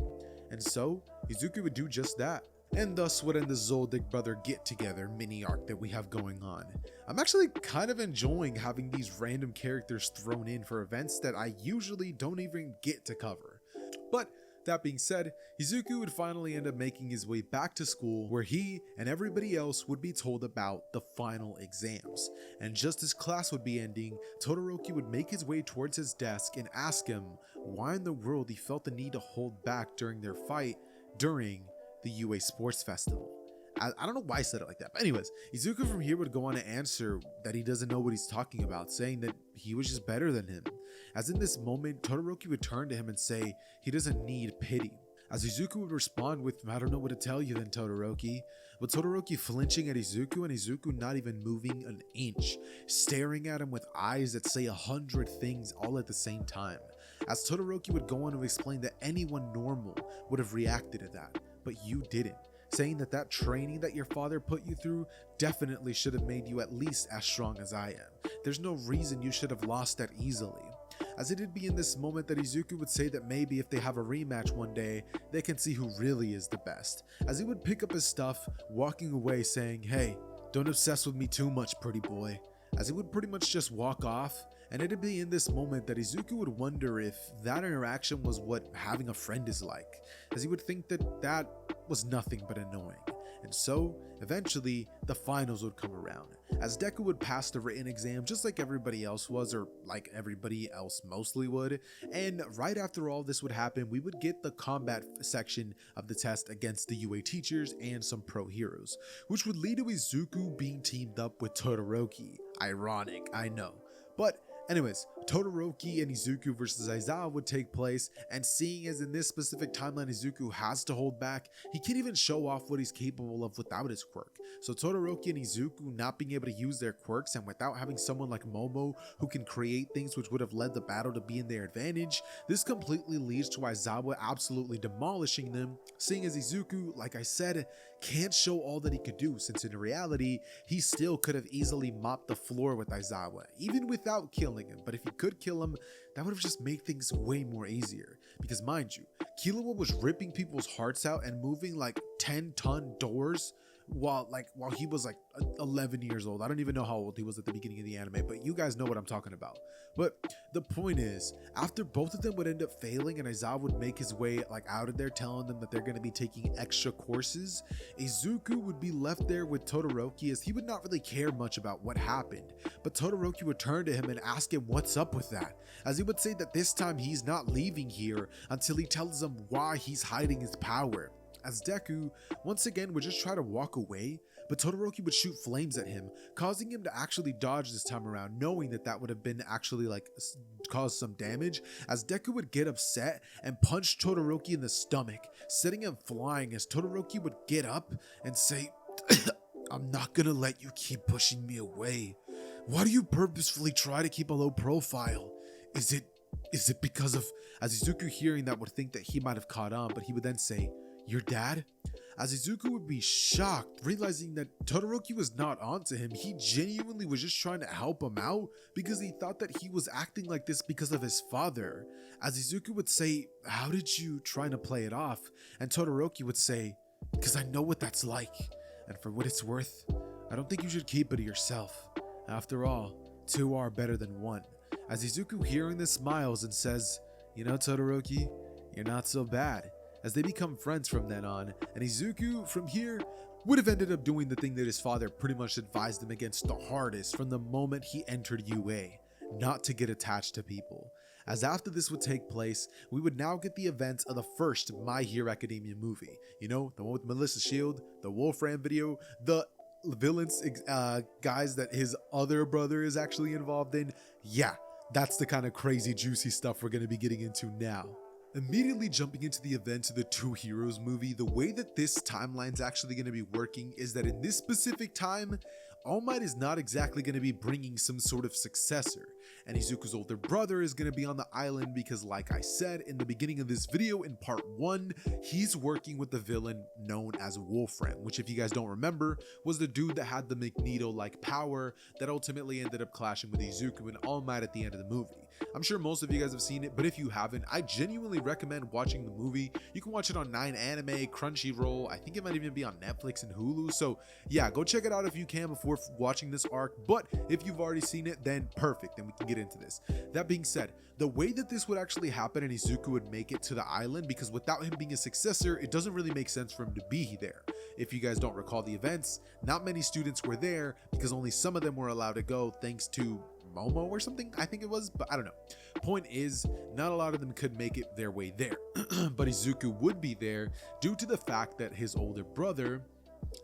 [SPEAKER 1] And so, Izuku would do just that. And thus would end the Zoldyck brother get together mini arc that we have going on. I'm actually kind of enjoying having these random characters thrown in for events that I usually don't even get to cover. But that being said, Izuku would finally end up making his way back to school, where he and everybody else would be told about the final exams. And just as class would be ending, Todoroki would make his way towards his desk and ask him why in the world he felt the need to hold back during their fight during the UA Sports Festival. I don't know why I said it like that, but anyways, Izuku from here would go on to answer that he doesn't know what he's talking about, saying that he was just better than him. As in this moment, Todoroki would turn to him and say he doesn't need pity. As Izuku would respond with, I don't know what to tell you then, Todoroki. With Todoroki flinching at Izuku, and Izuku not even moving an inch, staring at him with eyes that say 100 things all at the same time. As Todoroki would go on to explain that anyone normal would have reacted to that, but you didn't, saying that training that your father put you through definitely should have made you at least as strong as I am. There's no reason you should have lost that easily. As it'd be in this moment that Izuku would say that maybe if they have a rematch one day, they can see who really is the best. As he would pick up his stuff, walking away saying, hey, don't obsess with me too much, pretty boy. As he would pretty much just walk off, and it'd be in this moment that Izuku would wonder if that interaction was what having a friend is like, as he would think that was nothing but annoying. And so, eventually, the finals would come around, as Deku would pass the written exam just like everybody else was, or like everybody else mostly would, and right after all this would happen, we would get the combat section of the test against the UA teachers and some pro heroes, which would lead to Izuku being teamed up with Todoroki. Ironic, I know. But anyways, Todoroki and Izuku versus Aizawa would take place, and seeing as in this specific timeline Izuku has to hold back, he can't even show off what he's capable of without his quirk. So Todoroki and Izuku not being able to use their quirks, and without having someone like Momo who can create things which would have led the battle to be in their advantage, this completely leads to Aizawa absolutely demolishing them, seeing as Izuku, like I said, can't show all that he could do, since in reality, he still could have easily mopped the floor with Aizawa, even without killing him. But if he could kill him, that would have just made things way more easier. Because mind you, Killuas was ripping people's hearts out and moving like 10-ton doors while he was like 11 years old. I don't even know how old he was at the beginning of the anime, but you guys know what I'm talking about. But the point is, after both of them would end up failing and Aizawa would make his way like out of there telling them that they're going to be taking extra courses, Izuku would be left there with Todoroki, as he would not really care much about what happened. But Todoroki would turn to him and ask him what's up with that, as he would say that this time he's not leaving here until he tells him why he's hiding his power. As Deku once again would just try to walk away, but Todoroki would shoot flames at him, causing him to actually dodge this time around, knowing that that would have been actually like cause some damage, as Deku would get upset and punch Todoroki in the stomach, setting him flying, as Todoroki would get up and say, "I'm not gonna let you keep pushing me away. Why do you purposefully try to keep a low profile? Is it because of..." As Izuku hearing that would think that he might have caught on, but he would then say, "Your dad?" As Izuku would be shocked, realizing that Todoroki was not onto him. He genuinely was just trying to help him out because he thought that he was acting like this because of his father. As Izuku would say, "How did you try to play it off?" And Todoroki would say, "Because I know what that's like. And for what it's worth, I don't think you should keep it to yourself. After all, two are better than one." As Izuku hearing this smiles and says, "You know, Todoroki, you're not so bad." As they become friends from then on, and Izuku from here would have ended up doing the thing that his father pretty much advised him against the hardest from the moment he entered UA, not to get attached to people. As after this would take place, we would now get the events of the first My Hero Academia movie. You know, the one with Melissa Shield, the Wolfram video, the villains guys that his other brother is actually involved in. Yeah, that's the kind of crazy juicy stuff we're going to be getting into now. Immediately jumping into the events of the Two Heroes movie, the way that this timeline's actually going to be working is that in this specific time, All Might is not exactly going to be bringing some sort of successor, and Izuku's older brother is going to be on the island because, like I said in the beginning of this video in part 1, he's working with the villain known as Wolfram, which, if you guys don't remember, was the dude that had the Magneto-like power that ultimately ended up clashing with Izuku and All Might at the end of the movie. I'm sure most of you guys have seen it, but if you haven't, I genuinely recommend watching the movie. You can watch it on 9 Anime, Crunchyroll, I think it might even be on Netflix and Hulu, so yeah, go check it out if you can before watching this arc. But if you've already seen it, then perfect, then we can get into this. That being said, the way that this would actually happen and Izuku would make it to the island, because without him being a successor, it doesn't really make sense for him to be there. If you guys don't recall the events, not many students were there because only some of them were allowed to go thanks to Momo or something, I think it was, but I don't know. Point is, not a lot of them could make it their way there, but Izuku would be there due to the fact that his older brother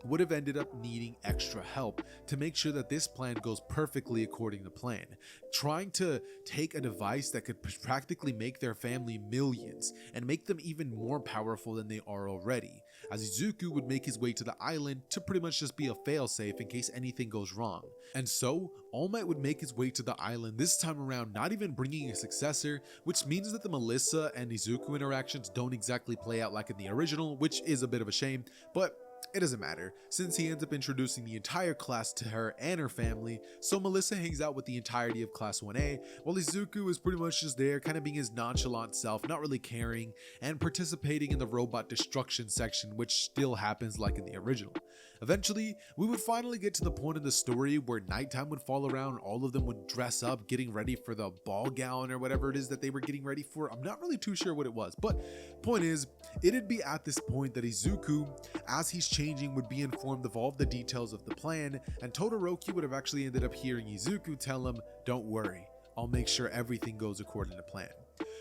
[SPEAKER 1] would have ended up needing extra help to make sure that this plan goes perfectly according to plan, trying to take a device that could practically make their family millions and make them even more powerful than they are already, as Izuku would make his way to the island to pretty much just be a failsafe in case anything goes wrong. And so All Might would make his way to the island, this time around not even bringing a successor, which means that the Melissa and Izuku interactions don't exactly play out like in the original, which is a bit of a shame, but it doesn't matter, since he ends up introducing the entire class to her and her family, so Melissa hangs out with the entirety of Class 1A, while Izuku is pretty much just there, kind of being his nonchalant self, not really caring, and participating in the robot destruction section, which still happens like in the original. Eventually, we would finally get to the point in the story where nighttime would fall around, all of them would dress up, getting ready for the ball gown or whatever it is that they were getting ready for. I'm not really too sure what it was, but point is, it'd be at this point that Izuku, as he's changing, would be informed of all of the details of the plan, and Todoroki would have actually ended up hearing Izuku tell him, "Don't worry, I'll make sure everything goes according to plan."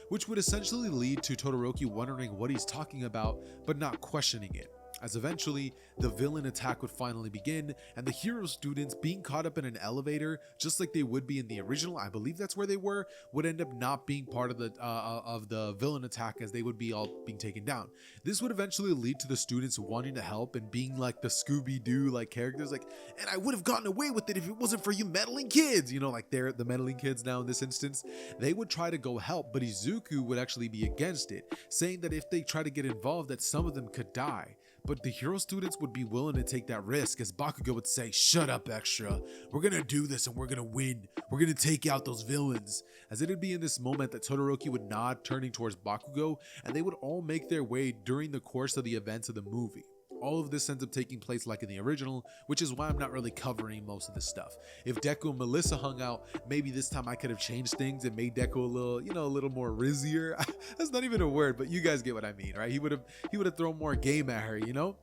[SPEAKER 1] Which would essentially lead to Todoroki wondering what he's talking about, but not questioning it, as eventually the villain attack would finally begin, and the hero students, being caught up in an elevator just like they would be in the original, I believe that's where they were, would end up not being part of the villain attack, as they would be all being taken down. This would eventually lead to the students wanting to help and being like the Scooby-Doo like characters, like, and I would have gotten away with it if it wasn't for you meddling kids, you know, like they're the meddling kids now in this instance. They would try to go help, but Izuku would actually be against it, saying that if they try to get involved that some of them could die. But the hero students would be willing to take that risk, as Bakugo would say, "Shut up, Extra. We're gonna do this and we're gonna win. We're gonna take out those villains." As it'd be in this moment that Todoroki would nod, turning towards Bakugo, and they would all make their way during the course of the events of the movie. All of this ends up taking place like in the original, which is why I'm not really covering most of this stuff. If Deku and Melissa hung out, maybe this time I could have changed things and made Deku a little, you know, a little more rizzier. That's not even a word, but you guys get what I mean, right? He would have thrown more game at her, you know?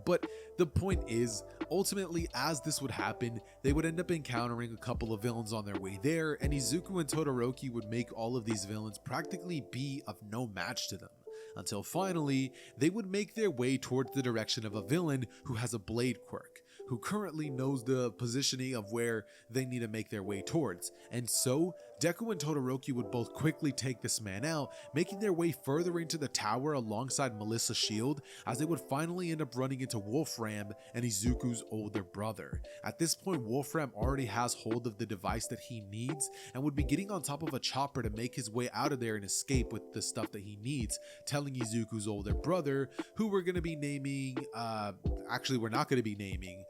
[SPEAKER 1] But the point is, ultimately, as this would happen, they would end up encountering a couple of villains on their way there, and Izuku and Todoroki would make all of these villains practically be of no match to them, until finally, they would make their way towards the direction of a villain who has a blade quirk, who currently knows the positioning of where they need to make their way towards. And so, Deku and Todoroki would both quickly take this man out, making their way further into the tower alongside Melissa's shield, as they would finally end up running into Wolfram and Izuku's older brother. At this point, Wolfram already has hold of the device that he needs, and would be getting on top of a chopper to make his way out of there and escape with the stuff that he needs, telling Izuku's older brother, who we're going to be naming, actually we're not going to be naming,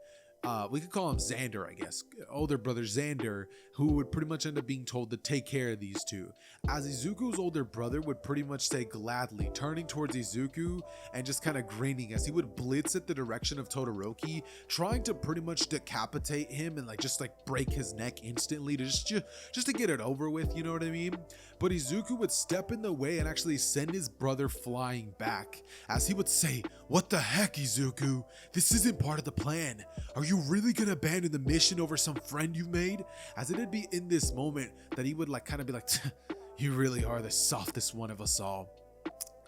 [SPEAKER 1] we could call him Xander, I guess. Older brother Xander, who would pretty much end up being told to take care of these two. As Izuku's older brother would pretty much say gladly, turning towards Izuku and just kind of grinning as he would blitz at the direction of Todoroki, trying to pretty much decapitate him and just break his neck instantly to just to get it over with, you know what I mean? But Izuku would step in the way and actually send his brother flying back, as he would say, "What the heck, Izuku? This isn't part of the plan. Are you really gonna abandon the mission over some friend you made?" As it'd be in this moment that he would kind of be like, "You really are the softest one of us all."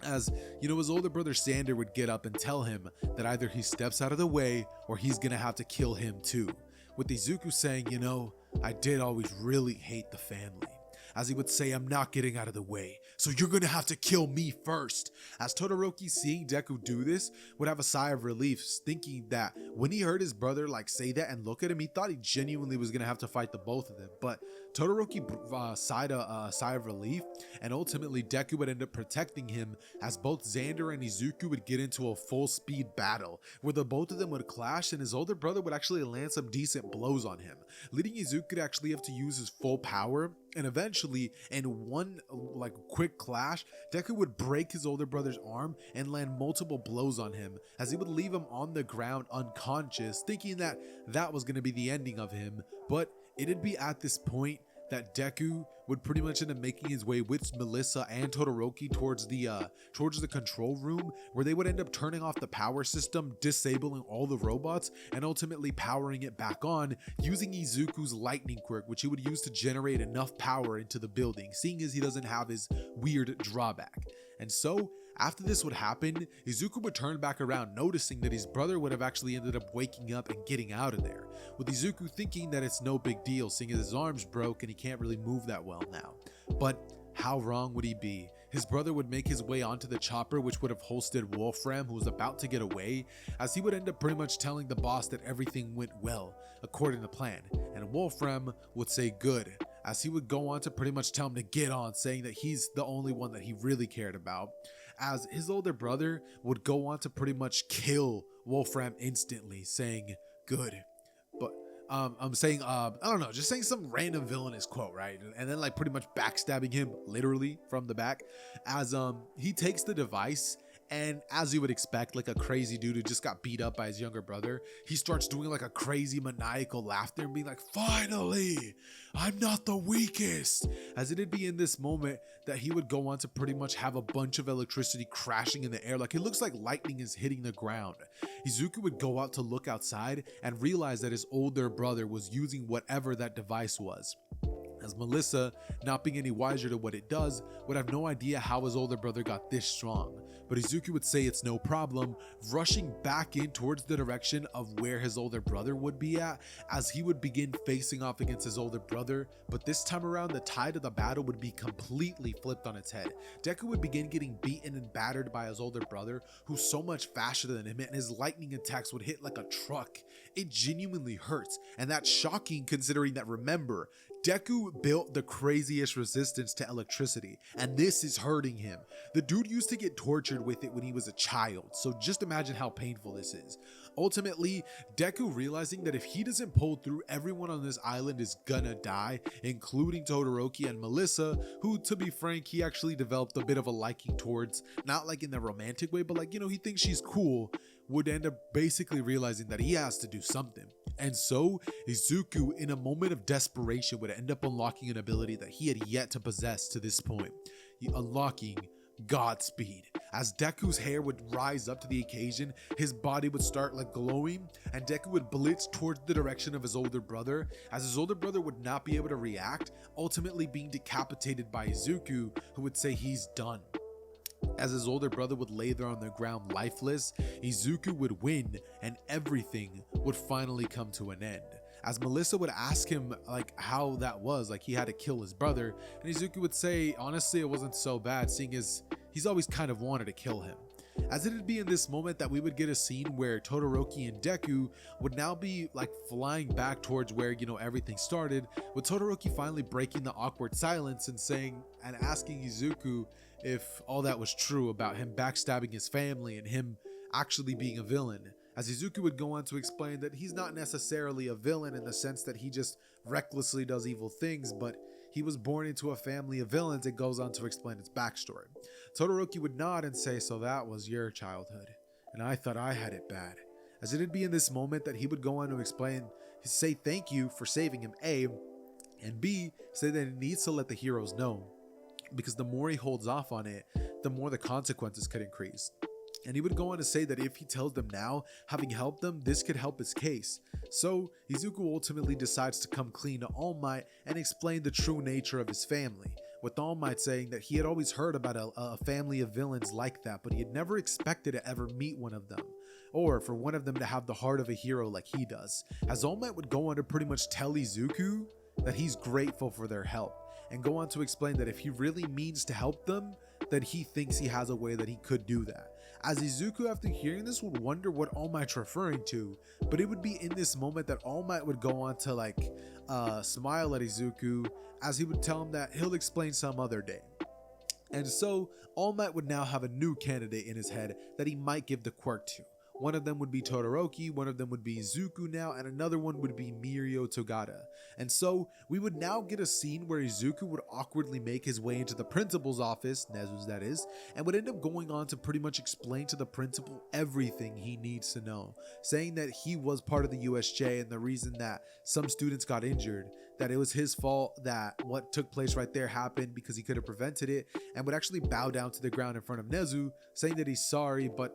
[SPEAKER 1] As, you know, his older brother Xander would get up and tell him that either he steps out of the way or he's gonna have to kill him too. With Izuku saying, "You know, I did always really hate the family." As he would say, "I'm not getting out of the way, so you're gonna have to kill me first." As Todoroki, seeing Deku do this, would have a sigh of relief, thinking that when he heard his brother say that and look at him, he thought he genuinely was gonna have to fight the both of them. But Todoroki sighed a sigh of relief, and ultimately Deku would end up protecting him, as both Xander and Izuku would get into a full speed battle, where the both of them would clash, and his older brother would actually land some decent blows on him, leading Izuku to actually have to use his full power. And eventually, in one quick clash, Deku would break his older brother's arm and land multiple blows on him, as he would leave him on the ground unconscious, thinking that that was going to be the ending of him. But it'd be at this point that Deku would pretty much end up making his way with Melissa and Todoroki towards the control room, where they would end up turning off the power system, disabling all the robots, and ultimately powering it back on using Izuku's lightning quirk, which he would use to generate enough power into the building, seeing as he doesn't have his weird drawback. And so, after this would happen, Izuku would turn back around, noticing that his brother would have actually ended up waking up and getting out of there, with Izuku thinking that it's no big deal, seeing as his arm's broke and he can't really move that well now. But how wrong would he be? His brother would make his way onto the chopper, which would have hosted Wolfram, who was about to get away, as he would end up pretty much telling the boss that everything went well, according to plan, and Wolfram would say good, as he would go on to pretty much tell him to get on, saying that he's the only one that he really cared about, as his older brother would go on to pretty much kill Wolfram instantly, saying good. But I'm saying I don't know, just saying some random villainous quote, right? And then pretty much backstabbing him literally from the back, as he takes the device And as you would expect, like a crazy dude who just got beat up by his younger brother, he starts doing like a crazy maniacal laughter and being like, finally, I'm not the weakest. As it'd be in this moment that he would go on to pretty much have a bunch of electricity crashing in the air. Like it looks like lightning is hitting the ground. Izuku would go out to look outside and realize that his older brother was using whatever that device was. As Melissa, not being any wiser to what it does, would have no idea how his older brother got this strong. But Izuku would say it's no problem, rushing back in towards the direction of where his older brother would be at, as he would begin facing off against his older brother. But this time around, the tide of the battle would be completely flipped on its head. Deku would begin getting beaten and battered by his older brother, who's so much faster than him, and his lightning attacks would hit like a truck. It genuinely hurts, and that's shocking considering that, remember, Deku built the craziest resistance to electricity, and this is hurting him. The dude used to get tortured with it when he was a child, so just imagine how painful this is. Ultimately, Deku realizing that if he doesn't pull through, everyone on this island is gonna die, including Todoroki and Melissa, who, to be frank, he actually developed a bit of a liking towards, not like in the romantic way, but like, you know, he thinks she's cool, would end up basically realizing that he has to do something. And so, Izuku, in a moment of desperation, would end up unlocking an ability that he had yet to possess to this point, unlocking Godspeed. As Deku's hair would rise up to the occasion, his body would start like glowing, and Deku would blitz towards the direction of his older brother, as his older brother would not be able to react, ultimately being decapitated by Izuku, who would say he's done. As his older brother would lay there on the ground lifeless, Izuku would win and everything would finally come to an end. As Melissa would ask him like how that was, like he had to kill his brother, and Izuku would say, honestly, it wasn't so bad, seeing as he's always kind of wanted to kill him. As it'd be in this moment that we would get a scene where Todoroki and Deku would now be like flying back towards where, you know, everything started, with Todoroki finally breaking the awkward silence and saying and asking Izuku if all that was true about him backstabbing his family and him actually being a villain. As Izuku would go on to explain that he's not necessarily a villain in the sense that he just recklessly does evil things, but he was born into a family of villains. It goes on to explain its backstory. Todoroki would nod and say, so that was your childhood, and I thought I had it bad. As it'd be in this moment that he would go on to explain, say thank you for saving him, A, and B, say that he needs to let the heroes know, because the more he holds off on it, the more the consequences could increase. And he would go on to say that if he tells them now, having helped them, this could help his case. So Izuku ultimately decides to come clean to All Might and explain the true nature of his family, with All Might saying that he had always heard about a family of villains like that, but he had never expected to ever meet one of them, or for one of them to have the heart of a hero like he does. As All Might would go on to pretty much tell Izuku that he's grateful for their help, and go on to explain that if he really means to help them, that he thinks he has a way that he could do that. As Izuku, after hearing this, would wonder what All Might's referring to, but it would be in this moment that All Might would go on to like smile at Izuku, as he would tell him that he'll explain some other day. And so All Might would now have a new candidate in his head that he might give the quirk to. One of them would be Todoroki, one of them would be Izuku now, and another one would be Mirio Togata. And so we would now get a scene where Izuku would awkwardly make his way into the principal's office, Nezu's that is, and would end up going on to pretty much explain to the principal everything he needs to know, saying that he was part of the USJ and the reason that some students got injured, that it was his fault that what took place right there happened because he could have prevented it, and would actually bow down to the ground in front of Nezu, saying that he's sorry, but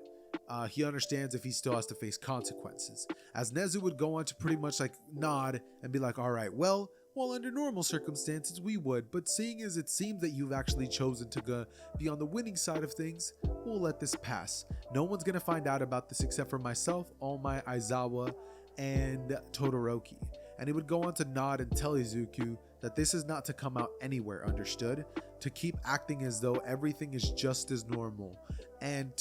[SPEAKER 1] he understands if he still has to face consequences. As Nezu would go on to pretty much like nod and be like, all right, well, under normal circumstances we would, but seeing as it seems that you've actually chosen to be on the winning side of things, we'll let this pass. No one's gonna find out about this except for myself, All Might, Aizawa, and Todoroki. And he would go on to nod and tell Izuku that this is not to come out anywhere, understood? To keep acting as though everything is just as normal, and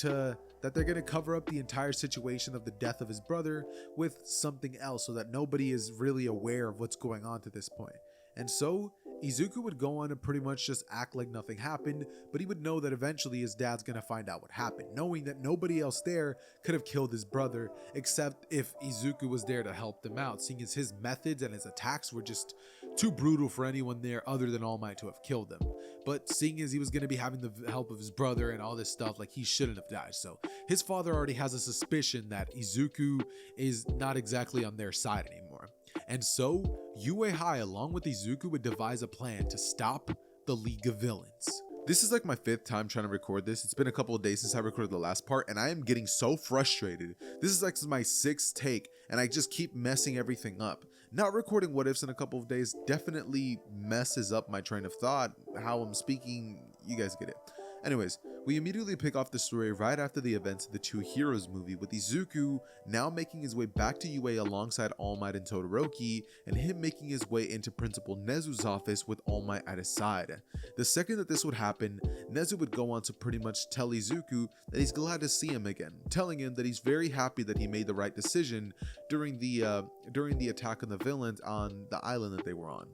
[SPEAKER 1] that they're going to cover up the entire situation of the death of his brother with something else so that nobody is really aware of what's going on to this point. And so Izuku would go on to pretty much just act like nothing happened, but he would know that eventually his dad's gonna find out what happened, knowing that nobody else there could have killed his brother except if Izuku was there to help them out, seeing as his methods and his attacks were just too brutal for anyone there other than All Might to have killed them. But seeing as he was gonna be having the help of his brother and all this stuff, like, he shouldn't have died. So his father already has a suspicion that Izuku is not exactly on their side anymore. And so, Yue Hai along with Izuku would devise a plan to stop the League of Villains. This is like my 5th time trying to record this. It's been a couple of days since I recorded the last part, and I am getting so frustrated. This is like my 6th take, and I just keep messing everything up. Not recording what ifs in a couple of days definitely messes up my train of thought, how I'm speaking, you guys get it. Anyways, we immediately pick off the story right after the events of the Two Heroes movie, with Izuku now making his way back to UA alongside All Might and Todoroki, and him making his way into Principal Nezu's office with All Might at his side. The second that this would happen, Nezu would go on to pretty much tell Izuku that he's glad to see him again, telling him that he's very happy that he made the right decision during the attack on the villains on the island that they were on.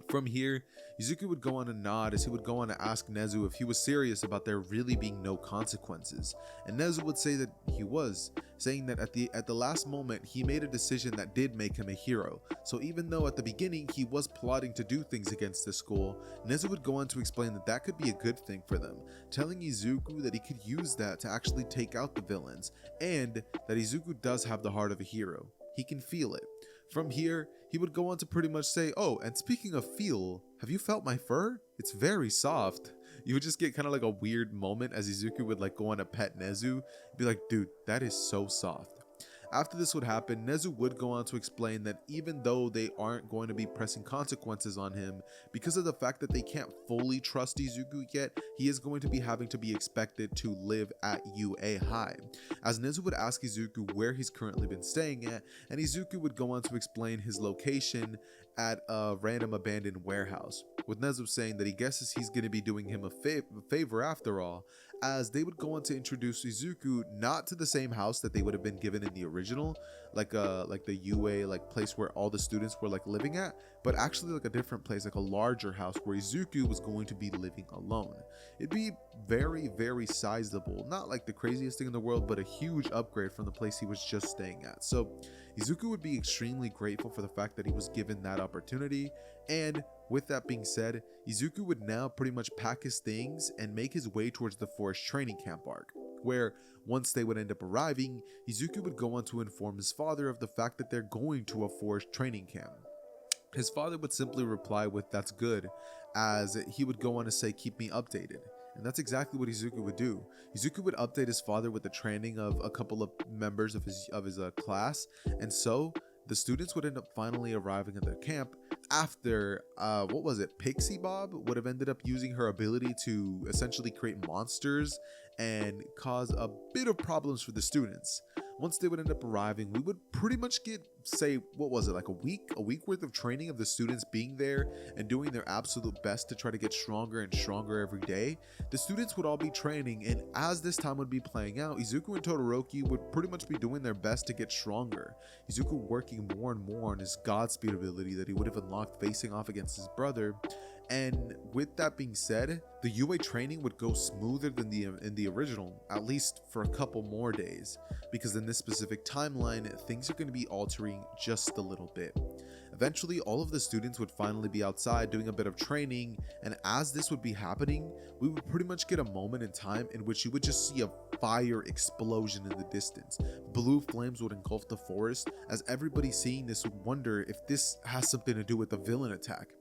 [SPEAKER 1] From here, Izuku would go on to nod as he would go on to ask Nezu if he was serious about there really being no consequences, and Nezu would say that he was, saying that at the last moment he made a decision that did make him a hero. So even though at the beginning he was plotting to do things against the school, Nezu would go on to explain that that could be a good thing for them, telling Izuku that he could use that to actually take out the villains, and that Izuku does have the heart of a hero. He can feel it. From here, he would go on to pretty much say, oh, and speaking of feel, have you felt my fur? It's very soft. You would just get kind of like a weird moment as Izuku would like go on to pet Nezu, be like, dude, that is so soft. After this would happen, Nezu would go on to explain that even though they aren't going to be pressing consequences on him, because of the fact that they can't fully trust Izuku yet, he is going to be having to be expected to live at UA High. As Nezu would ask Izuku where he's currently been staying at, and Izuku would go on to explain his location at a random abandoned warehouse, with Nezu saying that he guesses he's going to be doing him a favor after all, as they would go on to introduce Izuku not to the same house that they would have been given in the original, like the UA place where all the students were like living at, but actually like a different place, like a larger house where Izuku was going to be living alone. It'd be very, very sizable, not like the craziest thing in the world, but a huge upgrade from the place he was just staying at. So Izuku would be extremely grateful for the fact that he was given that opportunity. And with that being said, Izuku would now pretty much pack his things and make his way towards the forest training camp arc, where once they would end up arriving, Izuku would go on to inform his father of the fact that they're going to a forest training camp. His father would simply reply with, that's good, as he would go on to say, keep me updated. And that's exactly what Izuku would do. Izuku would update his father with the training of a couple of members of his class, and so the students would end up finally arriving at their camp after, Pixie Bob would have ended up using her ability to essentially create monsters and cause a bit of problems for the students. Once they would end up arriving, we would pretty much get, say, a week worth of training of the students being there and doing their absolute best to try to get stronger and stronger every day. The students would all be training, and as this time would be playing out, Izuku and Todoroki would pretty much be doing their best to get stronger. Izuku working more and more on his Godspeed ability that he would have unlocked facing off against his brother. And with that being said, the UA training would go smoother than in the original, at least for a couple more days, because in this specific timeline, things are going to be altering just a little bit. Eventually, all of the students would finally be outside doing a bit of training, and as this would be happening, we would pretty much get a moment in time in which you would just see a fire explosion in the distance. Blue flames would engulf the forest, as everybody seeing this would wonder if this has something to do with the villain attack.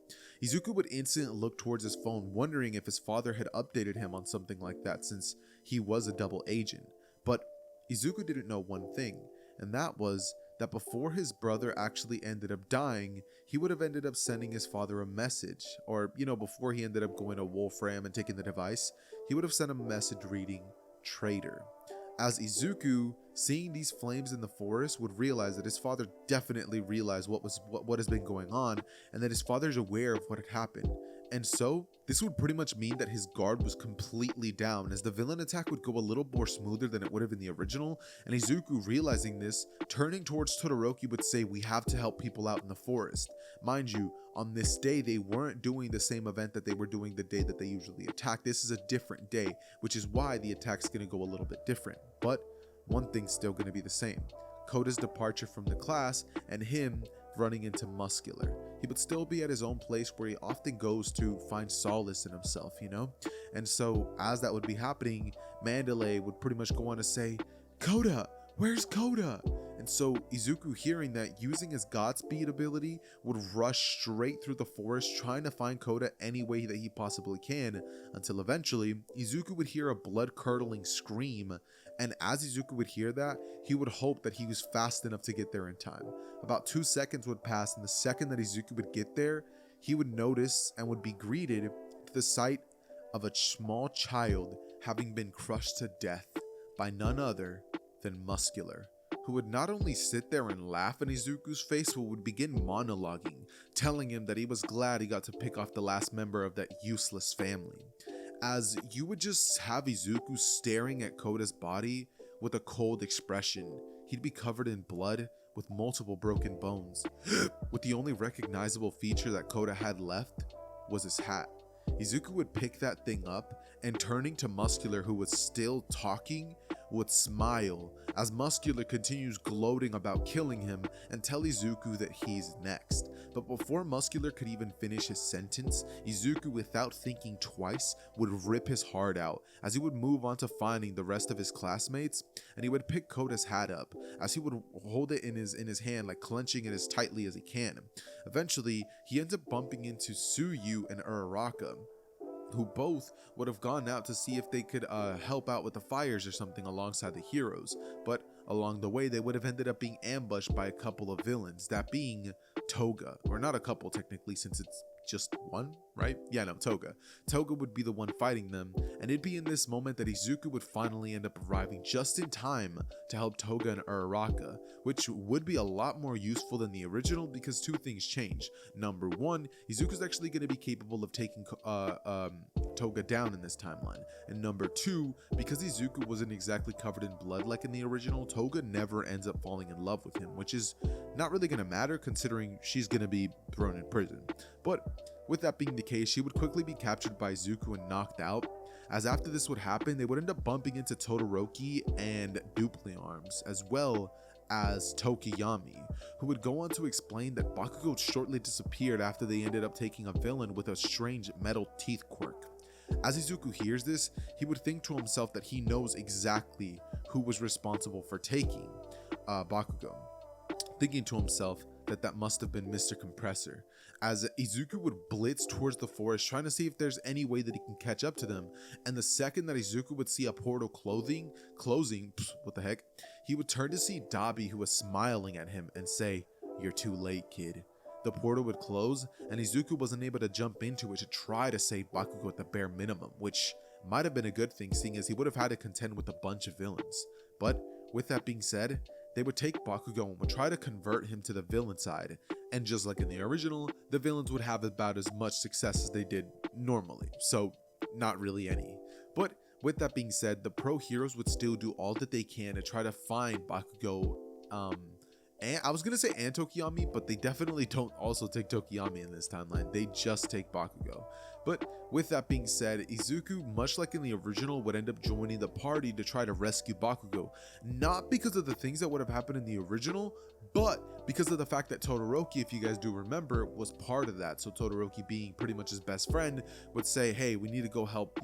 [SPEAKER 1] Izuku would instantly look towards his phone, wondering if his father had updated him on something like that, since he was a double agent. But Izuku didn't know one thing, and that was that before his brother actually ended up dying, he would have ended up sending his father a message, or, before he ended up going to Wolfram and taking the device, he would have sent a message reading, "Traitor." As Izuku, seeing these flames in the forest, would realize that his father definitely realized what has been going on, and that his father's aware of what had happened. And so this would pretty much mean that his guard was completely down, as the villain attack would go a little more smoother than it would have in the original. And Izuku, realizing this, turning towards Todoroki, would say, "We have to help people out in the forest." Mind you, on this day they weren't doing the same event that they were doing the day that they usually attack. This is a different day, which is why the attack's going to go a little bit different. But one thing's still going to be the same: Koda's departure from the class and him running into Muscular. He would still be at his own place where he often goes to find solace in himself, you know? And so as that would be happening, Mandalay would pretty much go on to say, "Koda, where's Koda?" And so Izuku, hearing that, using his Godspeed ability, would rush straight through the forest trying to find Koda any way that he possibly can, until eventually Izuku would hear a blood-curdling scream. And as Izuku would hear that, he would hope that he was fast enough to get there in time. About 2 seconds would pass, and the second that Izuku would get there, he would notice and would be greeted to the sight of a small child having been crushed to death by none other than Muscular, who would not only sit there and laugh in Izuku's face, but would begin monologuing, telling him that he was glad he got to pick off the last member of that useless family. As you would just have Izuku staring at Koda's body with a cold expression. He'd be covered in blood with multiple broken bones, with the only recognizable feature that Koda had left was his hat. Izuku would pick that thing up and, turning to Muscular, who was still talking, would smile as Muscular continues gloating about killing him and tell Izuku that he's next. But before Muscular could even finish his sentence, Izuku, without thinking twice, would rip his heart out as he would move on to finding the rest of his classmates, and he would pick Koda's hat up as he would hold it in his hand, like clenching it as tightly as he can. Eventually, he ends up bumping into Tsuyu and Uraraka, who both would have gone out to see if they could help out with the fires or something alongside the heroes, but along the way they would have ended up being ambushed by a couple of villains, that being Toga, or not a couple technically since it's just one, right? Yeah, no, Toga. Toga would be the one fighting them, and it'd be in this moment that Izuku would finally end up arriving just in time to help Toga and Uraraka, which would be a lot more useful than the original because two things change. Number one, Izuku's actually going to be capable of taking Toga down in this timeline, and number two, because Izuku wasn't exactly covered in blood like in the original, Toga never ends up falling in love with him, which is not really going to matter considering she's going to be thrown in prison. But with that being the case, she would quickly be captured by Izuku and knocked out, as after this would happen, they would end up bumping into Todoroki and Dupliarms, as well as Tokiyami, who would go on to explain that Bakugo shortly disappeared after they ended up taking a villain with a strange metal teeth quirk. As Izuku hears this, he would think to himself that he knows exactly who was responsible for taking Bakugo, thinking to himself that that must have been Mr. Compressor, as Izuku would blitz towards the forest trying to see if there's any way that he can catch up to them, and the second that Izuku would see a portal closing, what the heck, he would turn to see Dabi, who was smiling at him, and say, "You're too late, kid." The portal would close, and Izuku wasn't able to jump into it to try to save Bakugo at the bare minimum, which might have been a good thing seeing as he would have had to contend with a bunch of villains. But with that being said, they would take Bakugo and would try to convert him to the villain side, and just like in the original, the villains would have about as much success as they did normally, so not really any. But with that being said, the pro heroes would still do all that they can to try to find Bakugo, and I was gonna say and Tokiyami, but they definitely don't also take Tokiyami in this timeline, they just take Bakugo. But with that being said, Izuku, much like in the original, would end up joining the party to try to rescue Bakugo, not because of the things that would have happened in the original, but because of the fact that Todoroki, if you guys do remember, was part of that. So Todoroki, being pretty much his best friend, would say, "Hey, we need to go help,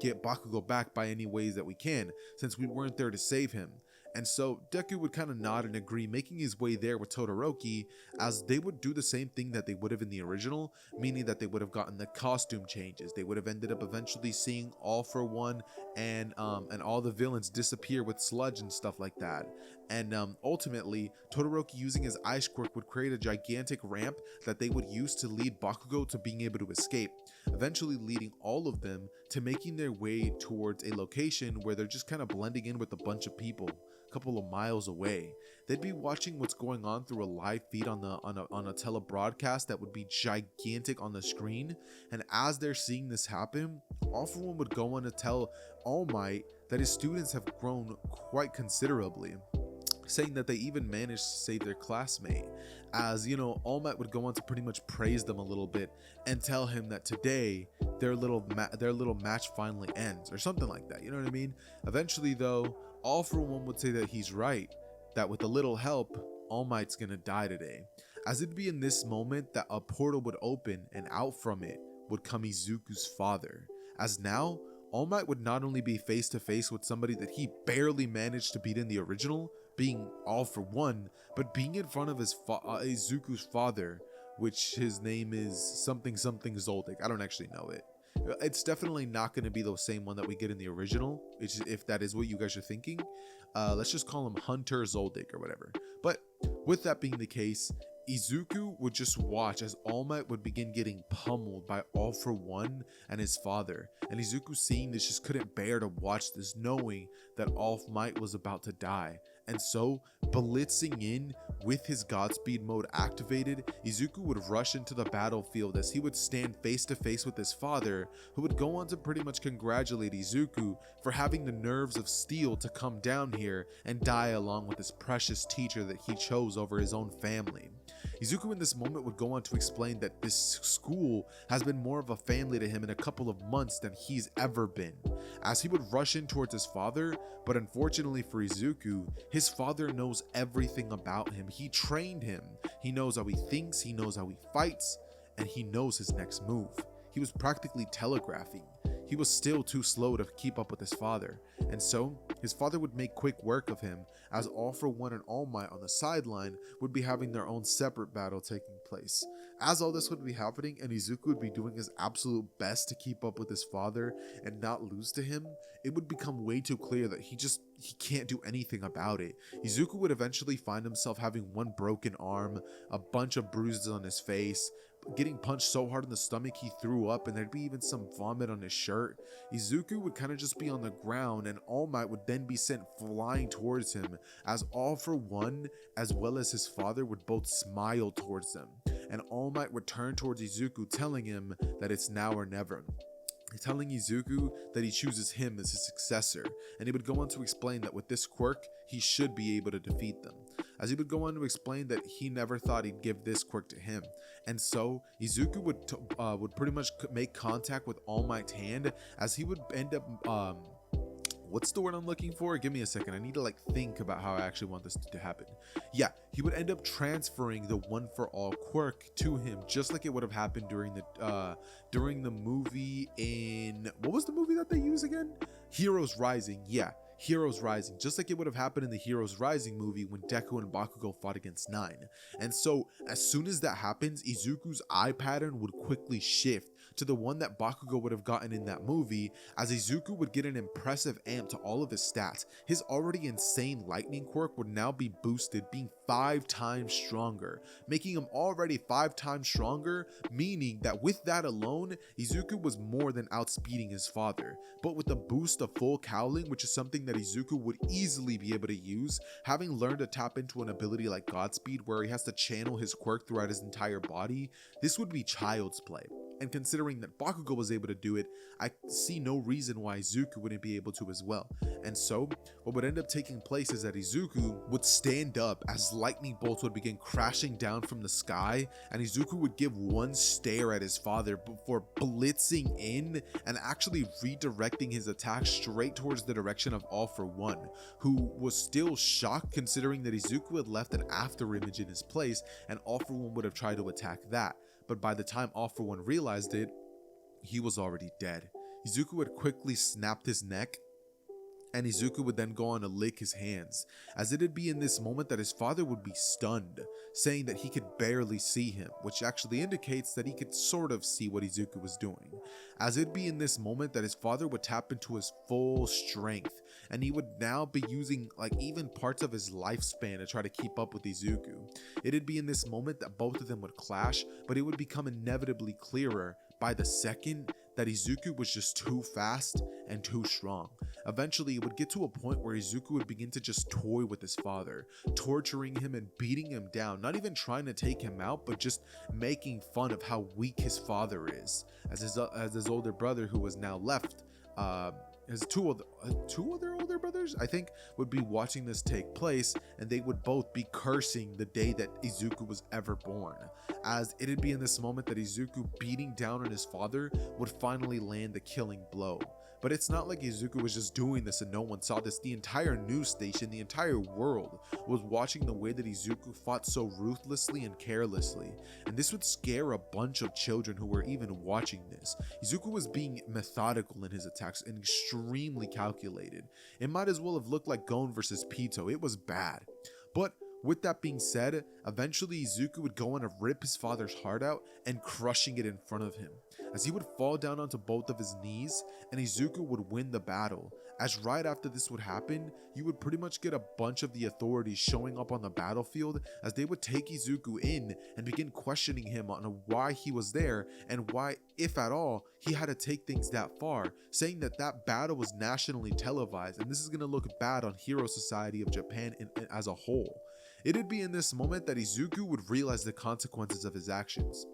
[SPEAKER 1] get Bakugo back by any ways that we can, since we weren't there to save him." And so Deku would kind of nod and agree, making his way there with Todoroki, as they would do the same thing that they would have in the original, meaning that they would have gotten the costume changes. They would have ended up eventually seeing All for One and all the villains disappear with sludge and stuff like that. And ultimately, Todoroki using his ice quirk would create a gigantic ramp that they would use to lead Bakugo to being able to escape, eventually leading all of them to making their way towards a location where they're just kind of blending in with a bunch of people a couple of miles away. They'd be watching what's going on through a live feed on a telebroadcast that would be gigantic on the screen, and as they're seeing this happen, All For One would go on to tell All Might that his students have grown quite considerably, saying that they even managed to save their classmate. As you know, All Might would go on to pretty much praise them a little bit and tell him that today their little match finally ends, or something like that. You know what I mean? Eventually, though, All For One would say that he's right, that with a little help, All Might's gonna die today. As it'd be in this moment that a portal would open, and out from it would come Izuku's father. As now, All Might would not only be face to face with somebody that he barely managed to beat in the original, being All For One, but being in front of his Izuku's father, which his name is something Zoldyck. I don't actually know it. It's definitely not going to be the same one that we get in the original, if that is what you guys are thinking. Let's just call him Hunter Zoldyck or whatever. But with that being the case, Izuku would just watch as All Might would begin getting pummeled by All For One and his father, and Izuku, seeing this, just couldn't bear to watch this, knowing that All Might was about to die. And so, blitzing in with his Godspeed mode activated, Izuku would rush into the battlefield as he would stand face to face with his father, who would go on to pretty much congratulate Izuku for having the nerves of steel to come down here and die along with his precious teacher that he chose over his own family. Izuku in this moment would go on to explain that this school has been more of a family to him in a couple of months than he's ever been, as he would rush in towards his father, but unfortunately for Izuku, his father knows everything about him. He trained him. He knows how he thinks, he knows how he fights, and he knows his next move. He was practically telegraphing. He was still too slow to keep up with his father, and so his father would make quick work of him, as All For One and All Might on the sideline would be having their own separate battle taking place. As all this would be happening and Izuku would be doing his absolute best to keep up with his father and not lose to him, it would become way too clear that he can't do anything about it. Izuku would eventually find himself having one broken arm, a bunch of bruises on his face, getting punched so hard in the stomach he threw up, and there'd be even some vomit on his shirt. Izuku would kind of just be on the ground, and All Might would then be sent flying towards him, as All For One as well as his father would both smile towards them, and All Might would turn towards Izuku, telling him that it's now or never, telling Izuku that he chooses him as his successor, and he would go on to explain that with this quirk he should be able to defeat them, as he would go on to explain that he never thought he'd give this quirk to him. And so Izuku would pretty much make contact with All Might's hand, as he would end up what's the word I'm looking for? Give me a second. I need to think about how I actually want this to happen. Yeah, he would end up transferring the One For All quirk to him, just like it would have happened during the movie in, what was the movie that they use again? Heroes Rising. Yeah, Heroes Rising, just like it would have happened in the Heroes Rising movie when Deku and Bakugo fought against Nine. And so as soon as that happens, Izuku's eye pattern would quickly shift to the one that Bakugo would have gotten in that movie, as Izuku would get an impressive amp to all of his stats. His already insane lightning quirk would now be boosted, being 5 times stronger, making him already 5 times stronger, meaning that with that alone, Izuku was more than outspeeding his father. But with the boost of full cowling, which is something that Izuku would easily be able to use, having learned to tap into an ability like Godspeed where he has to channel his quirk throughout his entire body, this would be child's play. And considering that Bakugo was able to do it, I see no reason why Izuku wouldn't be able to as well. And so, what would end up taking place is that Izuku would stand up as lightning bolts would begin crashing down from the sky, and Izuku would give one stare at his father before blitzing in and actually redirecting his attack straight towards the direction of All For One, who was still shocked considering that Izuku had left an after image in his place, and All For One would have tried to attack that. But by the time All For One realized it, he was already dead. Izuku had quickly snapped his neck and Izuku would then go on to lick his hands, as it'd be in this moment that his father would be stunned, saying that he could barely see him, which actually indicates that he could sort of see what Izuku was doing, as it'd be in this moment that his father would tap into his full strength, and he would now be using like even parts of his lifespan to try to keep up with Izuku. It'd be in this moment that both of them would clash, but it would become inevitably clearer by the second that Izuku was just too fast and too strong. Eventually, it would get to a point where Izuku would begin to just toy with his father, torturing him and beating him down, not even trying to take him out, but just making fun of how weak his father is, as his older brother, who was now left, his two other older brothers, I think, would be watching this take place, and they would both be cursing the day that Izuku was ever born, as it'd be in this moment that Izuku beating down on his father would finally land the killing blow. But it's not like Izuku was just doing this and no one saw this. The entire news station, the entire world was watching the way that Izuku fought so ruthlessly and carelessly, and this would scare a bunch of children who were even watching this. Izuku was being methodical in his attacks and extremely calculated. It might as well have looked like Gon versus Pito. It was bad. But with that being said, eventually Izuku would go on to rip his father's heart out and crushing it in front of him, as he would fall down onto both of his knees, and Izuku would win the battle. As right after this would happen, you would pretty much get a bunch of the authorities showing up on the battlefield, as they would take Izuku in and begin questioning him on why he was there and why, if at all, he had to take things that far, saying that that battle was nationally televised and this is going to look bad on Hero Society of Japan as a whole. It'd be in this moment that Izuku would realize the consequences of his actions.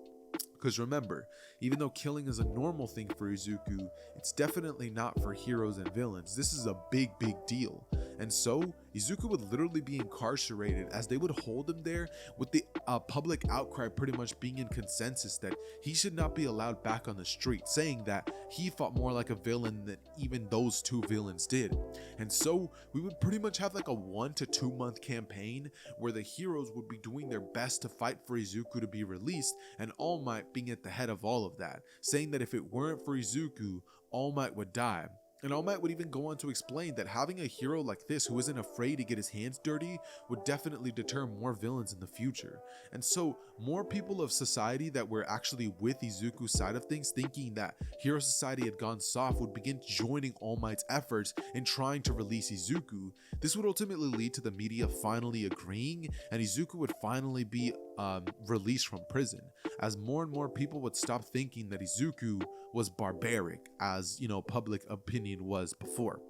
[SPEAKER 1] Because remember, even though killing is a normal thing for Izuku, it's definitely not for heroes and villains. This is a big deal. And so, Izuku would literally be incarcerated, as they would hold him there, with the public outcry pretty much being in consensus that he should not be allowed back on the street, saying that he fought more like a villain than even those two villains did. And so, we would pretty much have like a 1 to 2 month campaign where the heroes would be doing their best to fight for Izuku to be released, and All Might being at the head of all of that, saying that if it weren't for Izuku, All Might would die. And All Might would even go on to explain that having a hero like this who isn't afraid to get his hands dirty would definitely deter more villains in the future. And so more people of society that were actually with Izuku's side of things, thinking that Hero Society had gone soft, would begin joining All Might's efforts in trying to release Izuku. This would ultimately lead to the media finally agreeing, and Izuku would finally be released from prison, as more and more people would stop thinking that Izuku was barbaric, as public opinion was before.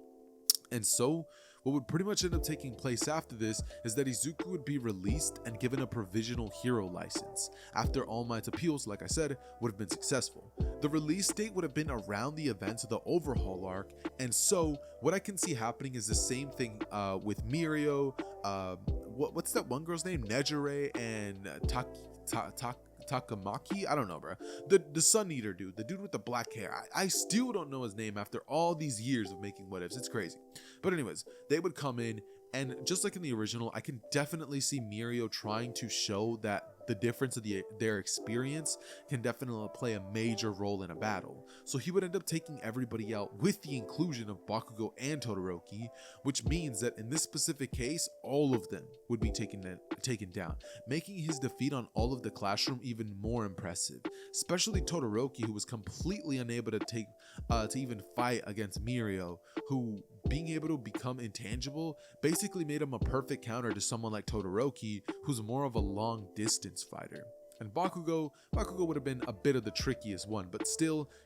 [SPEAKER 1] And so what would pretty much end up taking place after this is that Izuku would be released and given a provisional hero license, after All Might's appeals, like I said, would have been successful. The release date would have been around the events of the Overhaul arc, and so what I can see happening is the same thing with Mirio, what's that one girl's name? Nejire and Takamaki? I don't know, bro. The Sun Eater dude, the dude with the black hair. I still don't know his name after all these years of making what ifs. It's crazy. But anyways, they would come in, and just like in the original, I can definitely see Mirio trying to show that the difference of their experience can definitely play a major role in a battle. So he would end up taking everybody out with the inclusion of Bakugo and Todoroki, which means that in this specific case, all of them would be taken down, making his defeat on all of the classroom even more impressive, especially Todoroki, who was completely unable to even fight against Mirio, who, being able to become intangible, basically made him a perfect counter to someone like Todoroki, who's more of a long distance fighter. And Bakugo would have been a bit of the trickiest one, but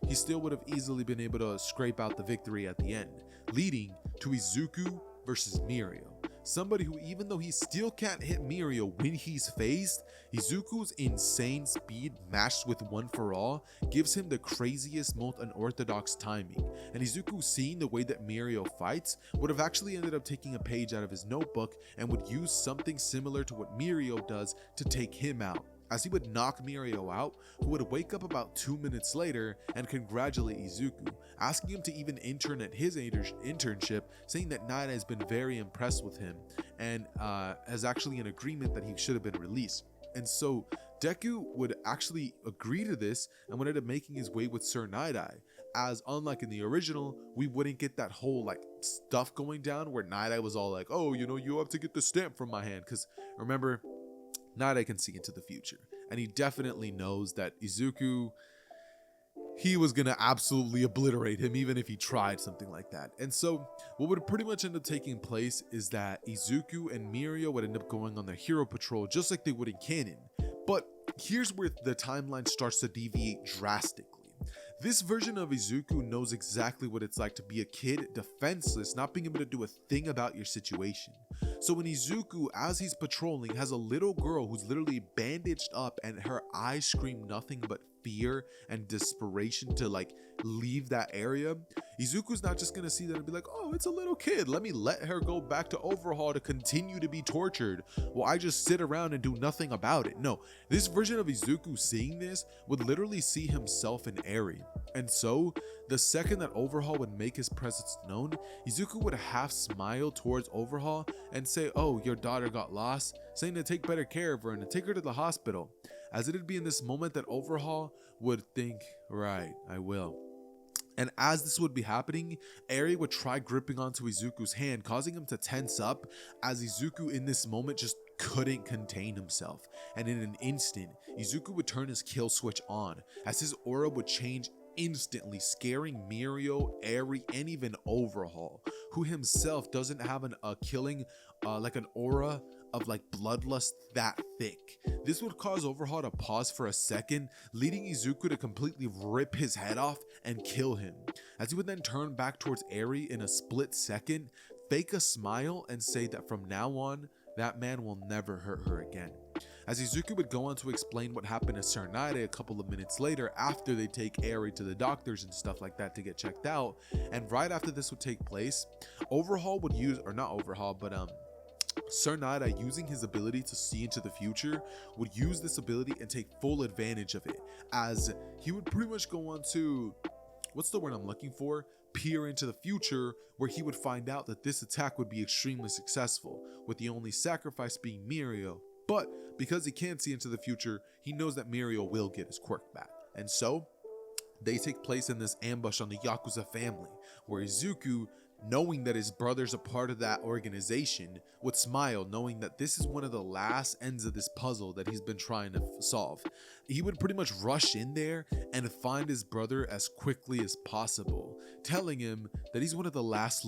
[SPEAKER 1] he still would have easily been able to scrape out the victory at the end, leading to Izuku versus Mirio. Somebody who, even though he still can't hit Mirio when he's phased, Izuku's insane speed matched with One for All gives him the craziest, most unorthodox timing, and Izuku, seeing the way that Mirio fights, would have actually ended up taking a page out of his notebook and would use something similar to what Mirio does to take him out, as he would knock Mirio out, who would wake up about 2 minutes later and congratulate Izuku, asking him to even intern at his internship, saying that Nada has been very impressed with him and has actually an agreement that he should have been released. And so Deku would actually agree to this and would end up making his way with Sir Night-Eye, as unlike in the original, we wouldn't get that whole like stuff going down where Night Eye was all like, oh, you know, you have to get the stamp from my hand, because remember, Night Eye can see into the future, and he definitely knows that Izuku, he was gonna absolutely obliterate him even if he tried something like that. And so what would pretty much end up taking place is that Izuku and Mirio would end up going on their hero patrol just like they would in canon. But here's where the timeline starts to deviate drastically. This version of Izuku knows exactly what it's like to be a kid, defenseless, not being able to do a thing about your situation. So when Izuku, as he's patrolling, has a little girl who's literally bandaged up and her eyes scream nothing but fear and desperation to like leave that area, Izuku's not just gonna see that and be like, oh, it's a little kid, let me let her go back to Overhaul to continue to be tortured while I just sit around and do nothing about it. No, this version of Izuku seeing this would literally see himself in Eri. And so the second that Overhaul would make his presence known, Izuku would half smile towards Overhaul and say, oh, your daughter got lost, saying to take better care of her and to take her to the hospital. As it'd be in this moment that Overhaul would think, right, I will. And as this would be happening, Eri would try gripping onto Izuku's hand, causing him to tense up, as Izuku in this moment just couldn't contain himself. And in an instant, Izuku would turn his kill switch on, as his aura would change instantly, scaring Mirio, Eri, and even Overhaul, who himself doesn't have a killing, like an aura of like bloodlust that thick. This would cause Overhaul to pause for a second, leading Izuku to completely rip his head off and kill him, as he would then turn back towards Eri in a split second, fake a smile, and say that from now on, that man will never hurt her again. As Izuku would go on to explain what happened to Sir Night a couple of minutes later after they take Eri to the doctors and stuff like that to get checked out, and right after this would take place, Overhaul would use, or not Overhaul, but Sir Night, using his ability to see into the future, would use this ability and take full advantage of it, as he would pretty much go on to, what's the word I'm looking for? Peer into the future, where he would find out that this attack would be extremely successful, with the only sacrifice being Mirio. But because he can't see into the future, he knows that Mirio will get his quirk back. And so they take place in this ambush on the Yakuza family, where Izuku, knowing that his brother's a part of that organization, would smile, knowing that this is one of the last ends of this puzzle that he's been trying to solve. He would pretty much rush in there and find his brother as quickly as possible, telling him that he's one of the last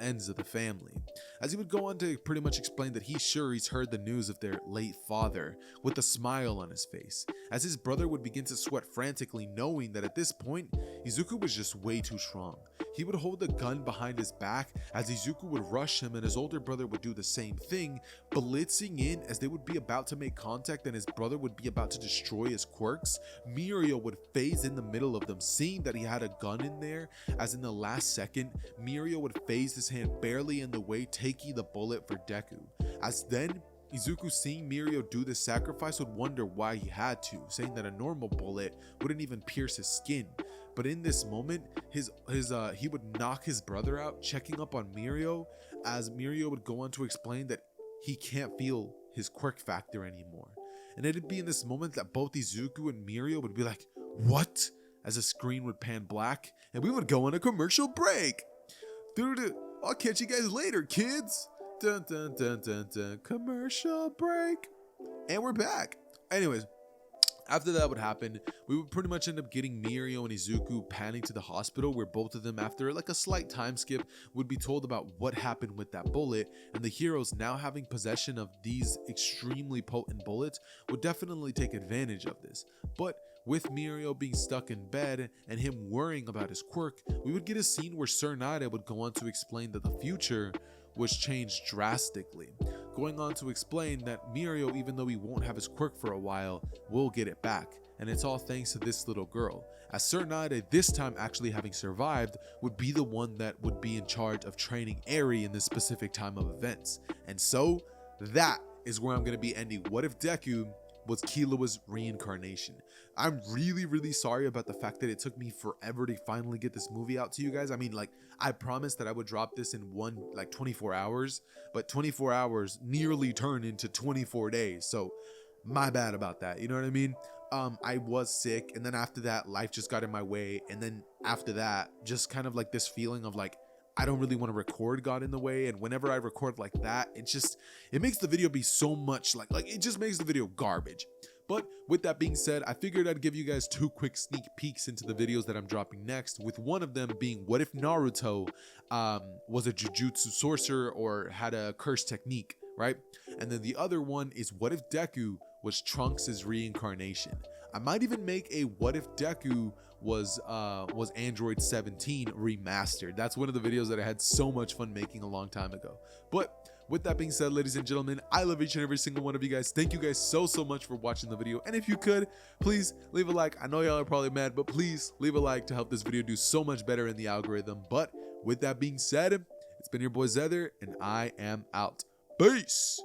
[SPEAKER 1] ends of the family. As he would go on to pretty much explain that he's sure he's heard the news of their late father, with a smile on his face, as his brother would begin to sweat frantically, knowing that at this point, Izuku was just way too strong. He would hold the gun behind his back as Izuku would rush him, and his older brother would do the same thing, blitzing in as they would be about to make contact and his brother would be about to destroy his quirks. Mirio would phase in the middle of them, seeing that he had a gun in there, as in the last second, Mirio would phase his hand barely in the way, taking the bullet for Deku. As then, Izuku, seeing Mirio do this sacrifice, would wonder why he had to, saying that a normal bullet wouldn't even pierce his skin. But in this moment, he would knock his brother out, checking up on Mirio, as Mirio would go on to explain that he can't feel his quirk factor anymore. And it'd be in this moment that both Izuku and Mirio would be like, what? As the screen would pan black, and we would go on a commercial break. Dude, I'll catch you guys later, kids. Dun dun dun dun dun. Commercial break. And we're back. Anyways, after that would happen, we would pretty much end up getting Mirio and Izuku panning to the hospital, where both of them, after like a slight time skip, would be told about what happened with that bullet, and the heroes, now having possession of these extremely potent bullets, would definitely take advantage of this. But with Mirio being stuck in bed and him worrying about his quirk, we would get a scene where Sir Night would go on to explain that the future was changed drastically, going on to explain that Mirio, even though he won't have his quirk for a while, will get it back, and it's all thanks to this little girl, as Sir Night, this time actually having survived, would be the one that would be in charge of training Eri in this specific time of events. And so that is where I'm going to be ending What If Deku was Killua's reincarnation. I'm really sorry about the fact that it took me forever to finally get this movie out to you guys. I mean, like, I promised that I would drop this in 24 hours, but 24 hours nearly turned into 24 days. So my bad about that. You know what I mean? I was sick, and then after that life just got in my way, and then after that just kind of like this feeling of like I don't really want to record got in the way. And whenever I record like that, it makes the video be so much like it just makes the video garbage. But with that being said, I figured I'd give you guys 2 quick sneak peeks into the videos that I'm dropping next, with one of them being what if Naruto was a jujutsu sorcerer or had a cursed technique, right? And then the other one is what if Deku was Trunks' reincarnation. I might even make a what if Deku was Android 17 remastered. That's one of the videos that I had so much fun making a long time ago. But with that being said, ladies and gentlemen, I love each and every single one of you guys. Thank you guys so much for watching the video. And if you could, please leave a like. I know y'all are probably mad, but please leave a like to help this video do so much better in the algorithm. But with that being said, it's been your boy Xehther, and I am out. Peace.